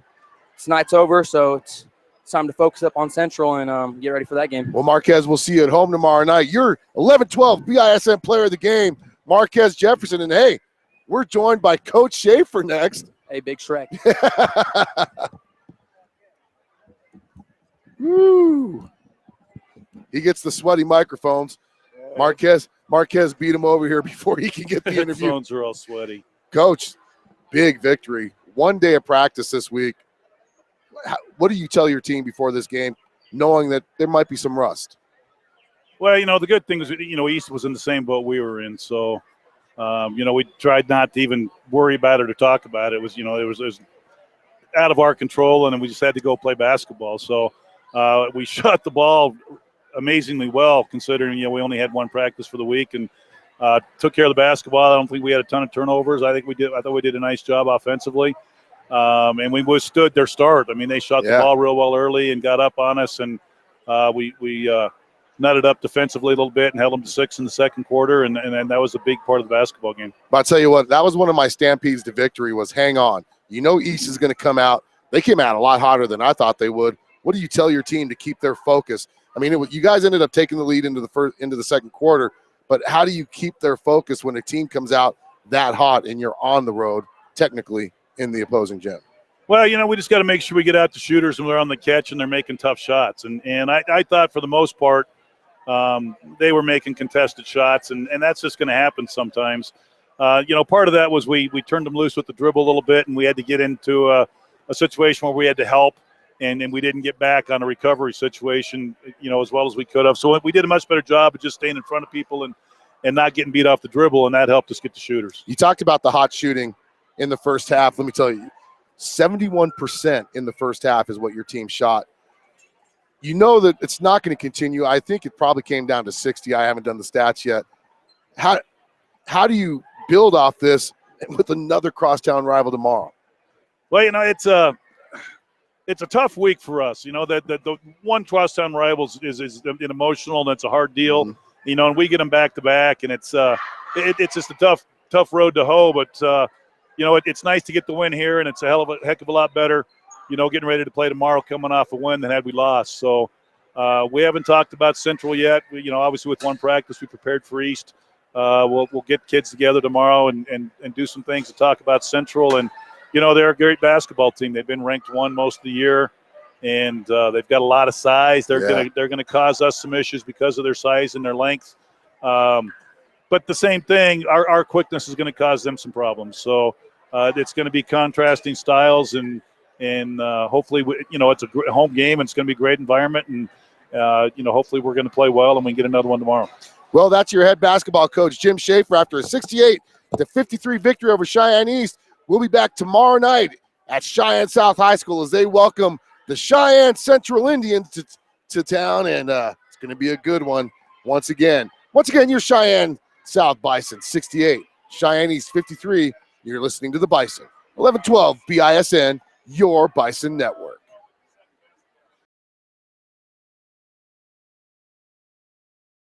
Speaker 12: tonight's over, so it's time to focus up on Central and get ready for that game.
Speaker 4: Well, Marquez, we'll see you at home tomorrow night. You're 11-12 BISN player of the game, Marquez Jefferson, and hey, we're joined by Coach Schaefer next.
Speaker 12: Hey, Big Shrek.
Speaker 4: Woo. He gets the sweaty microphones. Marquez beat him over here before he can get the interview.
Speaker 13: Headphones are all sweaty.
Speaker 4: Coach, big victory. 1 day of practice this week. What do you tell your team before this game, knowing that there might be some rust?
Speaker 13: Well, the good thing is, East was in the same boat we were in. So, we tried not to even worry about it or talk about it. It was, it was out of our control, and we just had to go play basketball. So we shot the ball amazingly well, considering, we only had one practice for the week, and took care of the basketball. I don't think we had a ton of turnovers. I thought we did a nice job offensively. And we withstood their start. I mean, they shot the ball real well early and got up on us, and we nutted up defensively a little bit and held them to 6 in the second quarter, and that was a big part of the basketball game.
Speaker 4: But I'll tell you what, that was one of my stampedes to victory was hang on. East is going to come out. They came out a lot hotter than I thought they would. What do you tell your team to keep their focus? I mean, you guys ended up taking the lead into the second quarter, but how do you keep their focus when a team comes out that hot and you're on the road, technically, in the opposing gym?
Speaker 13: Well, we just got to make sure we get out to shooters and they're on the catch and they're making tough shots. And I thought for the most part they were making contested shots, and that's just going to happen sometimes. Part of that was we turned them loose with the dribble a little bit, and we had to get into a situation where we had to help, and we didn't get back on a recovery situation, as well as we could have. So we did a much better job of just staying in front of people and not getting beat off the dribble, and that helped us get the shooters.
Speaker 4: You talked about the hot shooting in the first half. Let me tell you, 71% in the first half is what your team shot. You know that it's not going to continue. I think it probably came down to 60. I haven't done the stats yet. How do you build off this with another crosstown rival tomorrow?
Speaker 13: Well, it's a tough week for us. The one crosstown rival is an emotional, and it's a hard deal. Mm-hmm. And we get them back to back, and it's just a tough road to hoe. But it's nice to get the win here, and it's a heck of a lot better, getting ready to play tomorrow, coming off a win than had we lost. So we haven't talked about Central yet. Obviously with one practice, we prepared for East. We'll get kids together tomorrow and do some things to talk about Central. And they're a great basketball team. They've been ranked 1 most of the year, and they've got a lot of size. They're gonna cause us some issues because of their size and their length. But the same thing, our quickness is going to cause them some problems. So it's going to be contrasting styles, and hopefully, it's a home game, and it's going to be a great environment, and hopefully we're going to play well, and we can get another one tomorrow.
Speaker 4: Well, that's your head basketball coach, Jim Schaefer, after a 68-53 victory over Cheyenne East. We'll be back tomorrow night at Cheyenne South High School as they welcome the Cheyenne Central Indians to town, and it's going to be a good one once again. Once again, your Cheyenne South Bison 68, Cheyenne East 53. You're listening to the Bison. 11-12 BISN, your Bison Network.